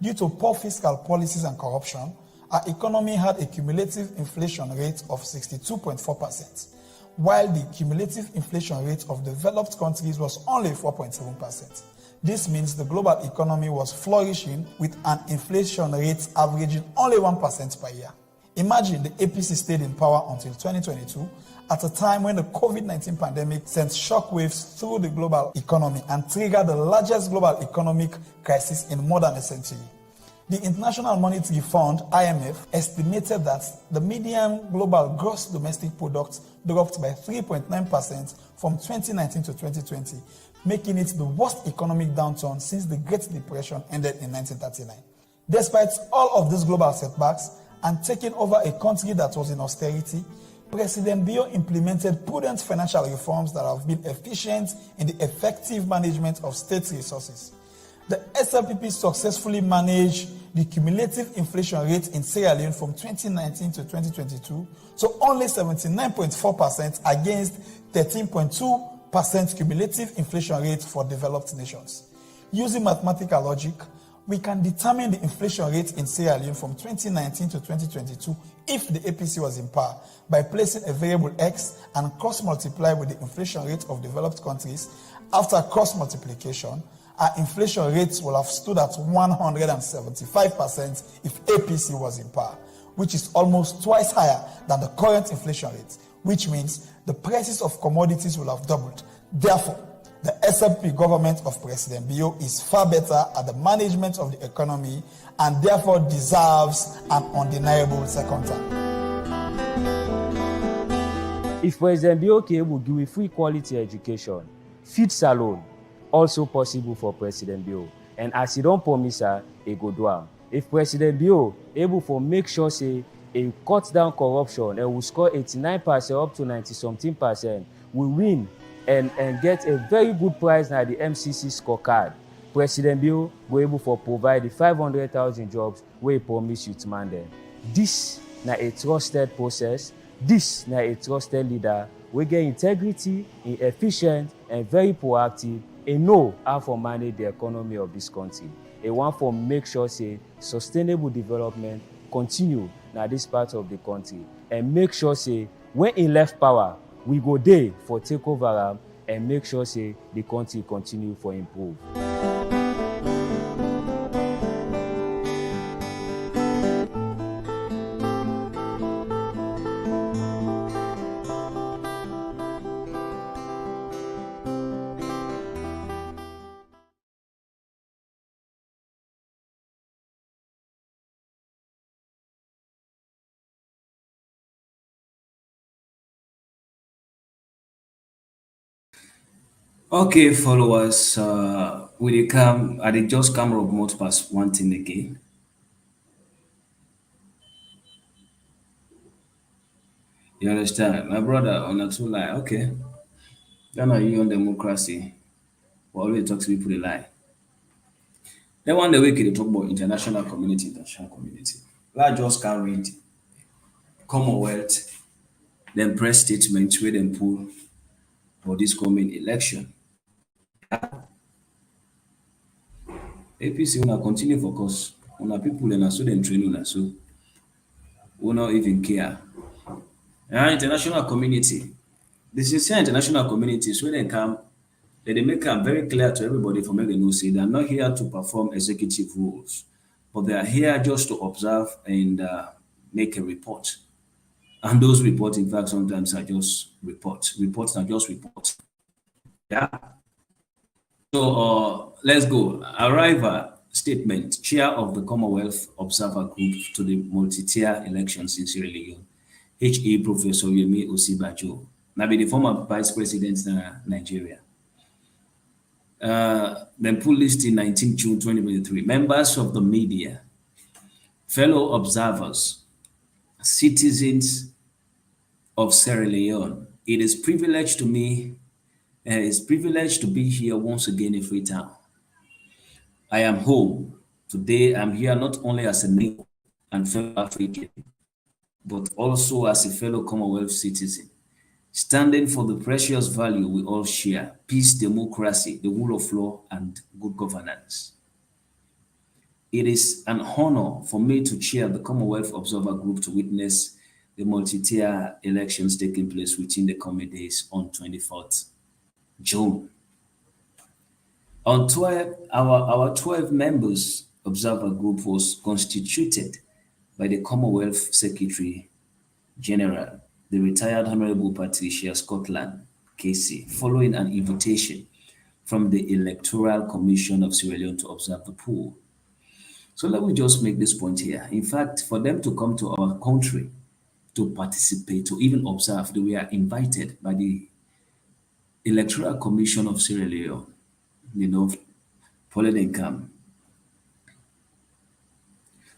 due to poor fiscal policies and corruption, our economy had a cumulative inflation rate of 62.4%. while the cumulative inflation rate of developed countries was only 4.7%. This means the global economy was flourishing with an inflation rate averaging only 1% per year. Imagine the APC stayed in power until 2022, at a time when the COVID-19 pandemic sent shockwaves through the global economy and triggered the largest global economic crisis in more than a century. The International Monetary Fund, IMF, estimated that the median global gross domestic product dropped by 3.9% from 2019 to 2020, making it the worst economic downturn since the Great Depression ended in 1939. Despite all of these global setbacks and taking over a country that was in austerity, President Bio implemented prudent financial reforms that have been efficient in the effective management of state resources. The SLPP successfully managed the cumulative inflation rate in Sierra Leone from 2019 to 2022 to only 79.4% against 13.2% cumulative inflation rate for developed nations. Using mathematical logic, we can determine the inflation rate in Sierra Leone from 2019 to 2022 if the APC was in power by placing a variable x and cross-multiply with the inflation rate of developed countries. After cross-multiplication, our inflation rates will have stood at 175% if APC was in power, which is almost twice higher than the current inflation rate, which means the prices of commodities will have doubled. Therefore, the SLP government of President Bio is far better at the management of the economy and therefore deserves an undeniable second term. If President Bio will give free quality education, feed salon, also possible for President Bio. And as he don't promise her, he go do am. If President Bio able to make sure say he cut down corruption and will score 89% up to 90-something%, we win and get a very good prize now the MCC scorecard. President Bio will able to provide the 500,000 jobs where he promised youth man them. This na a trusted process. This na a trusted leader. We get integrity, efficient, and very proactive. And know how to manage the economy of this country. A want to make sure say sustainable development continue na this part of the country, and make sure say when he left power, we go there for take over and make sure say the country continue for improve. Okay, followers, we come. I did just come remote past one thing again. You understand, my brother on a two lie. Okay, then are you on democracy? We always talk to people they lie. Then one day we can talk about international community, international community. I just can read Commonwealth, then press statements where them pull for this coming election. APC una continue focus on people and so them train una so we not even care. And international community, the sincere international communities when they come, they make it very clear to everybody for make them know say they are not here to perform executive roles, but they are here just to observe and make a report. And those reports, in fact, sometimes are just reports. Reports are just reports. Yeah. So let's go. Arrival statement. Chair of the Commonwealth Observer Group to the multi-tier elections in Sierra Leone, H.E. Professor Yemi Osibajo. Now be the former Vice President in Nigeria. Then pull list in 19 June 2023. Members of the media, fellow observers, citizens of Sierra Leone. It is privilege to me, it's privilege to be here once again in Freetown. I am home. Today I'm here not only as a neighbor and fellow African, but also as a fellow Commonwealth citizen, standing for the precious value we all share: peace, democracy, the rule of law, and good governance. It is an honor for me to chair the Commonwealth Observer Group to witness the multi-tier elections taking place within the coming days on 24th June. On 12, our 12 members observer group was constituted by the Commonwealth Secretary General, the retired Honorable Patricia Scotland Casey, following an invitation from the Electoral Commission of Sierra Leone to observe the poll. So let me just make this point here. In fact, for them to come to our country to participate, to even observe, they were invited by the Electoral Commission of Sierra Leone, Polydencam,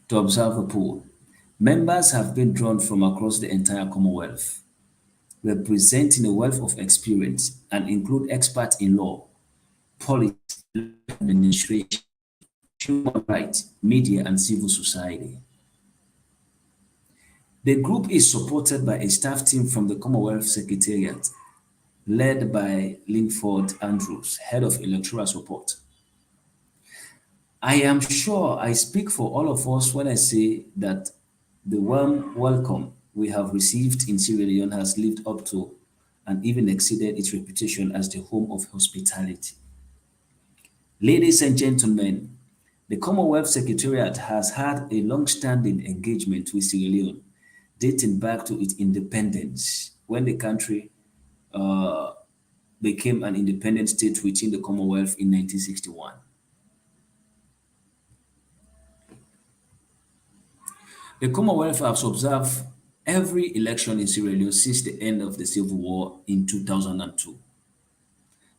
to observe a poll. Members have been drawn from across the entire Commonwealth, representing a wealth of experience and include experts in law, policy, administration, human rights, media, and civil society. The group is supported by a staff team from the Commonwealth Secretariat, led by Linford Andrews, Head of Electoral Support. I am sure I speak for all of us when I say that the warm welcome we have received in Sierra Leone has lived up to and even exceeded its reputation as the home of hospitality. Ladies and gentlemen, the Commonwealth Secretariat has had a long-standing engagement with Sierra Leone, dating back to its independence, when the country became an independent state within the Commonwealth in 1961. The Commonwealth has observed every election in Sierra Leone since the end of the Civil War in 2002,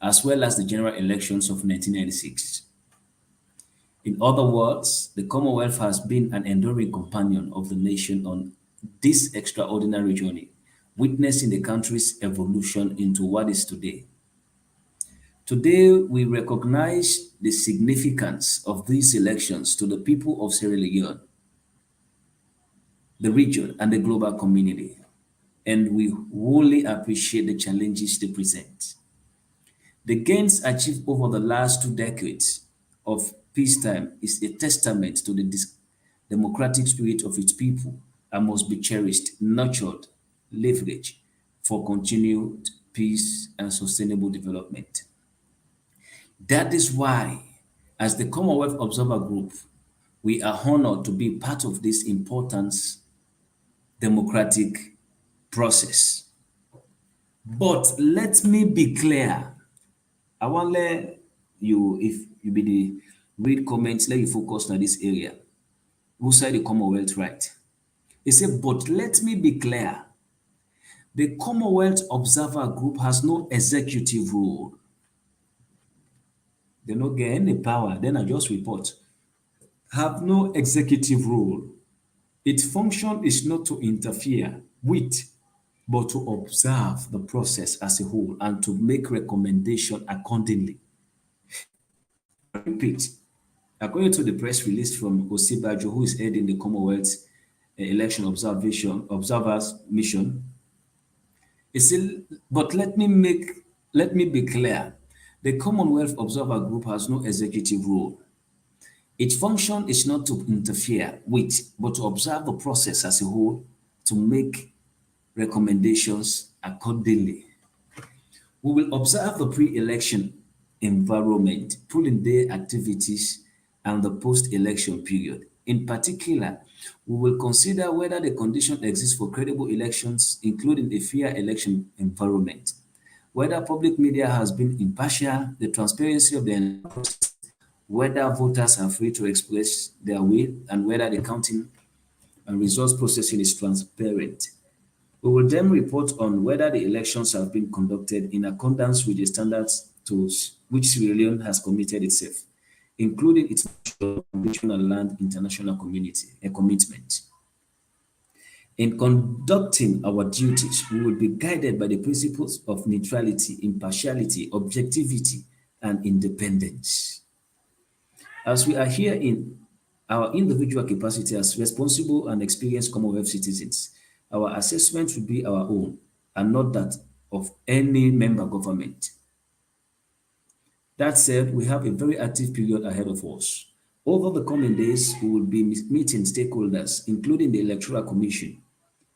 as well as the general elections of 1996. In other words, the Commonwealth has been an enduring companion of the nation on this extraordinary journey, witnessing the country's evolution into what is today. Today, we recognize the significance of these elections to the people of Sierra Leone, the region, and the global community, and we wholly appreciate the challenges they present. The gains achieved over the last 2 decades of peacetime is a testament to the democratic spirit of its people and must be cherished, nurtured, leveraged for continued peace and sustainable development. That is why, as the Commonwealth Observer Group, we are honored to be part of this important democratic process. But let me be clear. I want to let you, if you be the read comments, let you focus on this area. Who said the Commonwealth right? He said, but let me be clear. The Commonwealth Observer Group has no executive role. They don't get any power, then I just report. Have no executive role. Its function is not to interfere with, but to observe the process as a whole and to make recommendation accordingly. I repeat, according to the press release from Osibajo, who is heading the Commonwealth Election Observers Mission, he said, but let me be clear. The Commonwealth Observer Group has no executive role. Its function is not to interfere with, but to observe the process as a whole, to make recommendations accordingly. We will observe the pre-election environment, polling day activities, and the post-election period. In particular, we will consider whether the condition exists for credible elections, including a fair election environment, whether public media has been impartial, the transparency of the process, whether voters are free to express their will, and whether the counting and results processing is transparent. We will then report on whether the elections have been conducted in accordance with the standards to which Sierra Leone has committed itself, including its national and land international community, a commitment. In conducting our duties, we will be guided by the principles of neutrality, impartiality, objectivity, and independence. As we are here in our individual capacity as responsible and experienced Commonwealth citizens, our assessment should be our own and not that of any member government. That said, we have a very active period ahead of us. Over the coming days, we will be meeting stakeholders, including the Electoral Commission,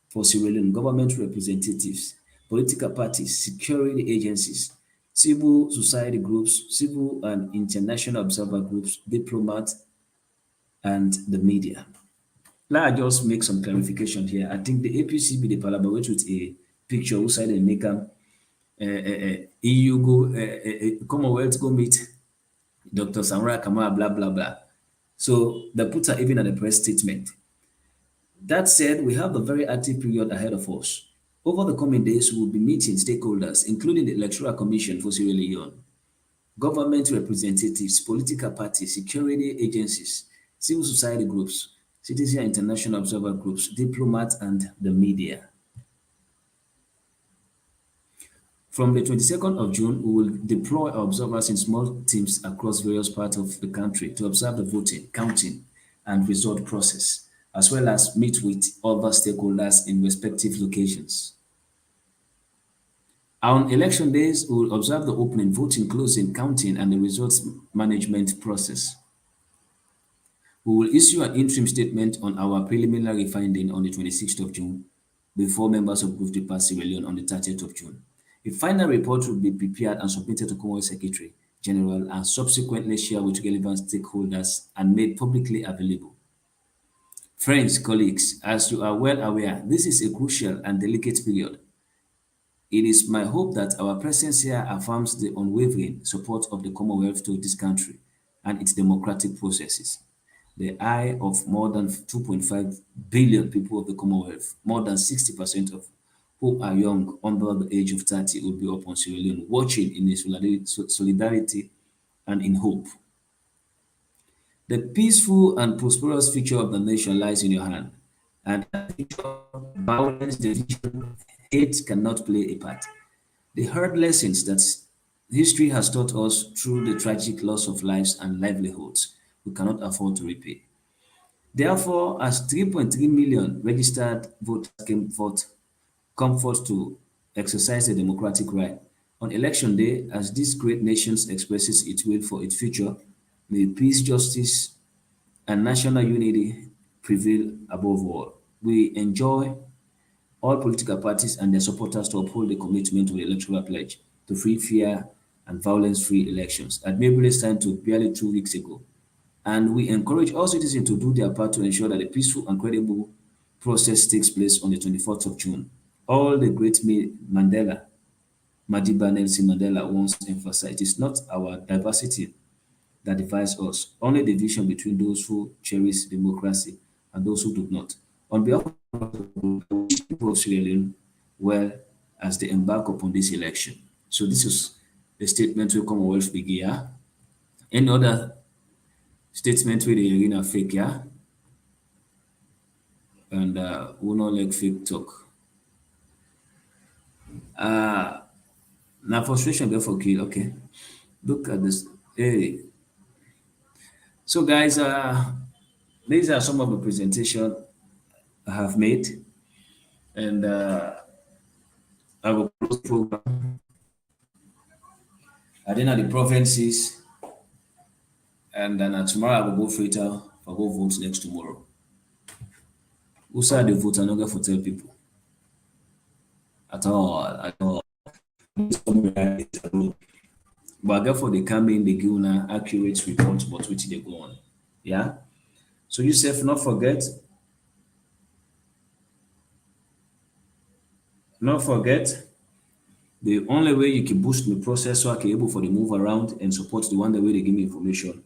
for civilian government representatives, political parties, security agencies, civil society groups, civil and international observer groups, diplomats, and the media. Let I just make some clarification here. I think the APC be the collaborate with a picture outside and make EU go Commonwealth go meet Dr. Samra Kamara, blah blah blah. So the puts are even at the press statement. That said, we have a very active period ahead of us. Over the coming days, we will be meeting stakeholders, including the Electoral Commission for Sierra Leone, government representatives, political parties, security agencies, civil society groups, citizen and international observer groups, diplomats, and the media. From the 22nd of June, we will deploy our observers in small teams across various parts of the country to observe the voting, counting, and result process, as well as meet with other stakeholders in respective locations. On election days, we will observe the opening, voting, closing, counting, and the results management process. We will issue an interim statement on our preliminary finding on the 26th of June before members of Group depart Sierra Leone on the 30th of June. A final report will be prepared and submitted to Commonwealth Secretary General and subsequently shared with relevant stakeholders and made publicly available. Friends, colleagues, as you are well aware, this is a crucial and delicate period. It is my hope that our presence here affirms the unwavering support of the Commonwealth to this country and its democratic processes. The eye of more than 2.5 billion people of the Commonwealth, more than 60% of who are young, under the age of 30, will be up on Sierra Leone, watching in solidarity and in hope. The peaceful and prosperous future of the nation lies in your hand, and that future, violence, division, hate cannot play a part. The hard lessons that history has taught us through the tragic loss of lives and livelihoods, we cannot afford to repeat. Therefore, as 3.3 million registered voters came forth, come forth to exercise the democratic right, on election day, as this great nation expresses its will for its future, may peace, justice, and national unity prevail above all. We enjoy all political parties and their supporters to uphold the commitment to the electoral pledge to free, fair, and violence-free elections. Admirably signed to barely 2 weeks ago. And we encourage all citizens to do their part to ensure that a peaceful and credible process takes place on the 24th of June. All the great Madiba Nelson Mandela once emphasized, it is not our diversity that divides us, only the division between those who cherish democracy and those who do not. On behalf of the people of Sierra Leone, well, as they embark upon this election. So this is the statement we Commonwealth began. Any other statement with the arena fake, yeah? And we not like fake talk. Now frustration therefore kill. Okay. Look at this. Hey. So guys, these are some of the presentation I have made. And I will close the program. I then the provinces. And then tomorrow I will go further for go vote next tomorrow. Who said the vote? I'm not going to tell people. At all. At all. But therefore they come in, they give an accurate report about which they go on. Yeah. So Yusuf, not forget, the only way you can boost the process so I can able for the move around and support the one the way they give me information.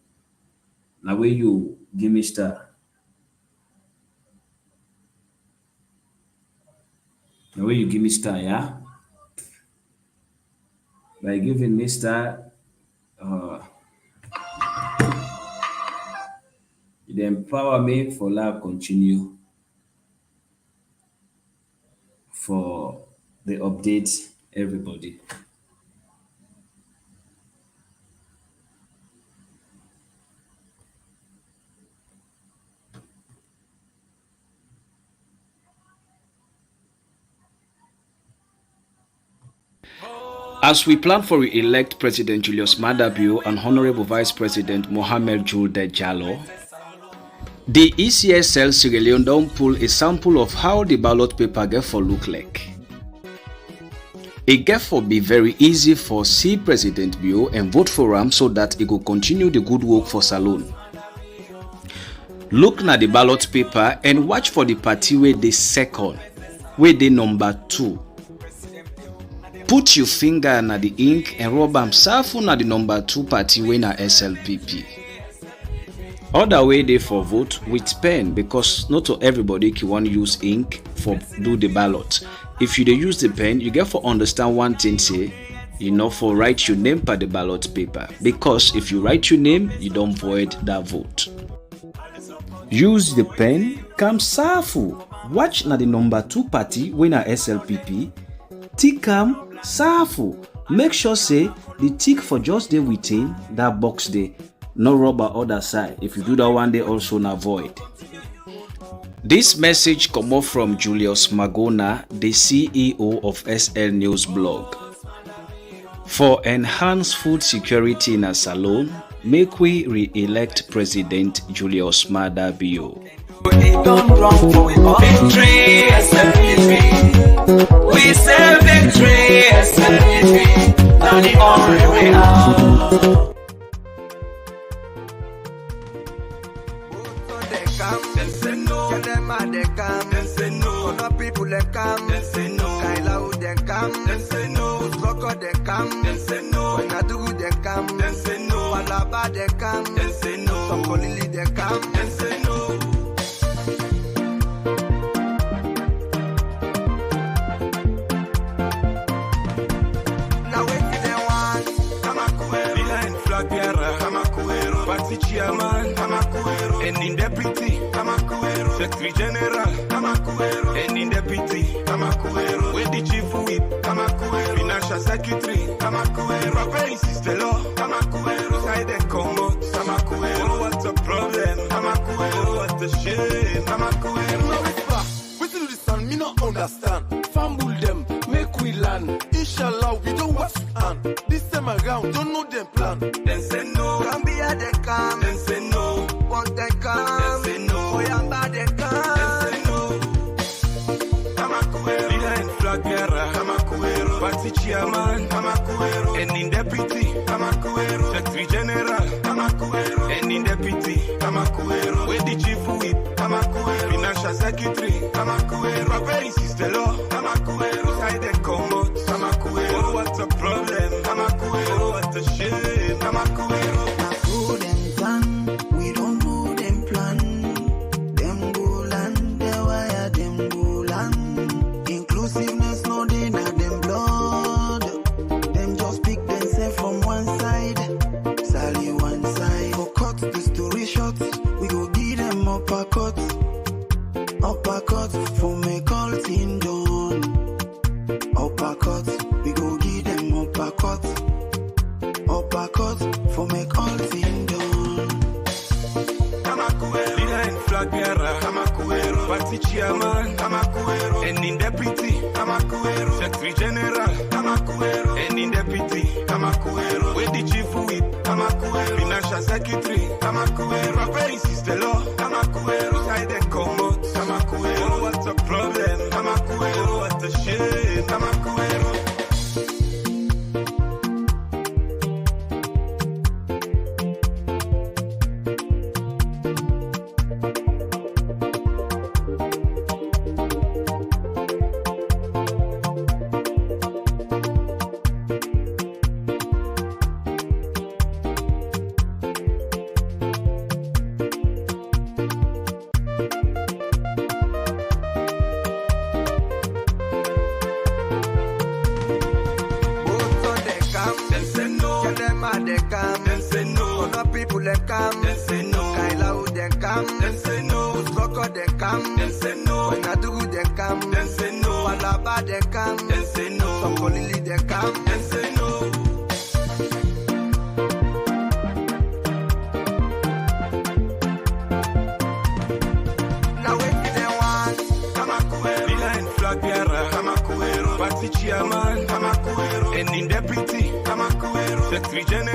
Now way you give me star. The way you give me star, yeah. By giving me star, it empower me for life continue. for the update, everybody. As we plan for re-elect President Julius Maada Bio and Honorable Vice President Mohamed Julde Jallow, the ECSL Sierra Leone don pull a sample of how the ballot paper get for look like. It get for be very easy for see President Bio and vote for him so that it go continue the good work for Salone. Look na the ballot paper and watch for the party where they second, where they number 2. Put your finger na the ink and rub am safu na the number 2 party wey na SLPP. Other way dey for vote with pen because not everybody can want use ink for do the ballot. If you dey use the pen, you get for understand one thing say, you know for write your name per the ballot paper because if you write your name, you don't void that vote. Use the pen, come safu. Watch na the number 2 party wey na SLPP. Tick am safu. Make sure say the tick for just dey within that box dey, no rubber other side. If you do that one day also na void. This message come off from Julius Magona, the CEO of SL News blog. For enhanced food security in a Salone, make we re-elect President Julius Maada Bio. We don't run for victory, SLPP. We say victory, SLPP. Now the only way out. Them say no, tell them how they come. Them say no, other people they come. Them say no, Kaila who they come. Them say no, Usoko they come. Them say no, when I do they come. Them say no, Alaba they come. Them say no, Sokolili they come. Them say no. Now wait till they want. Kamakuero behind flag bearer. Kamakuero party chairman. Kamakuero and in deputy. Kamakuero secretary general. Kamakuero and in deputy. Kamakuero with the chief whip. Kamakuero financial secretary. Kamakuero Papa insist the law. Kamakuero side and come out. Kamakuero what's the problem? Kamakuero what's the shame? Kamakuero we do this and me not understand. Fumble them, make we land. Inshallah, we don't watch and this time around, don't know them plan. Then say no, Gambia they come. Then say no, want they come. Then say no, Oyamba they come. Then say no. Kamakuero behind flag bearer. Kamakuero party chairman. Kamakuero and in deputy. Kamakuero secretary general. Kamakuero and in deputy. Kamakuero with the chief whip. Kamakuero financial secretary. Kamakuero Papa insist the law. Kamakuero side and come out. Kamakuero what's the problem? Kamakuero what's the shame? Kamakuero Who them plan? We don't know them plan. Them go land, they wire them go land. Inclusiveness no they not them blood. Them just pick themselves from one side. Sally one side. For cut the story short, we go give them uppercut. Uppercut for make all thing done. Uppercut, we go give them uppercut. Uppercut for make all thing done. Kamakuero behind flag bearer. Kamakuero party chairman. Kamakuero and in deputy. Kamakuero secretary general. Kamakuero and in deputy. Kamakuero with the chief whip. Kamakuero financial secretary. Kamakuero Papa insist the law. Kamakuero side and come out. Kamakuero what's the problem? Kamakuero what's the shame? Kamakuero they come. Them say no. Other people they come. Them say no. Kaila who they come. Them say no. Usoko they come. Them say no. When I do they come. Them say no. Alaba they can. They say no. Some colleagues they can. They say no. Now wait till they want. Kamakuero. Behind flag bearer. Kamakuero. Party chairman. Kamakuero. And in deputy. Kamakuero. Secretary General.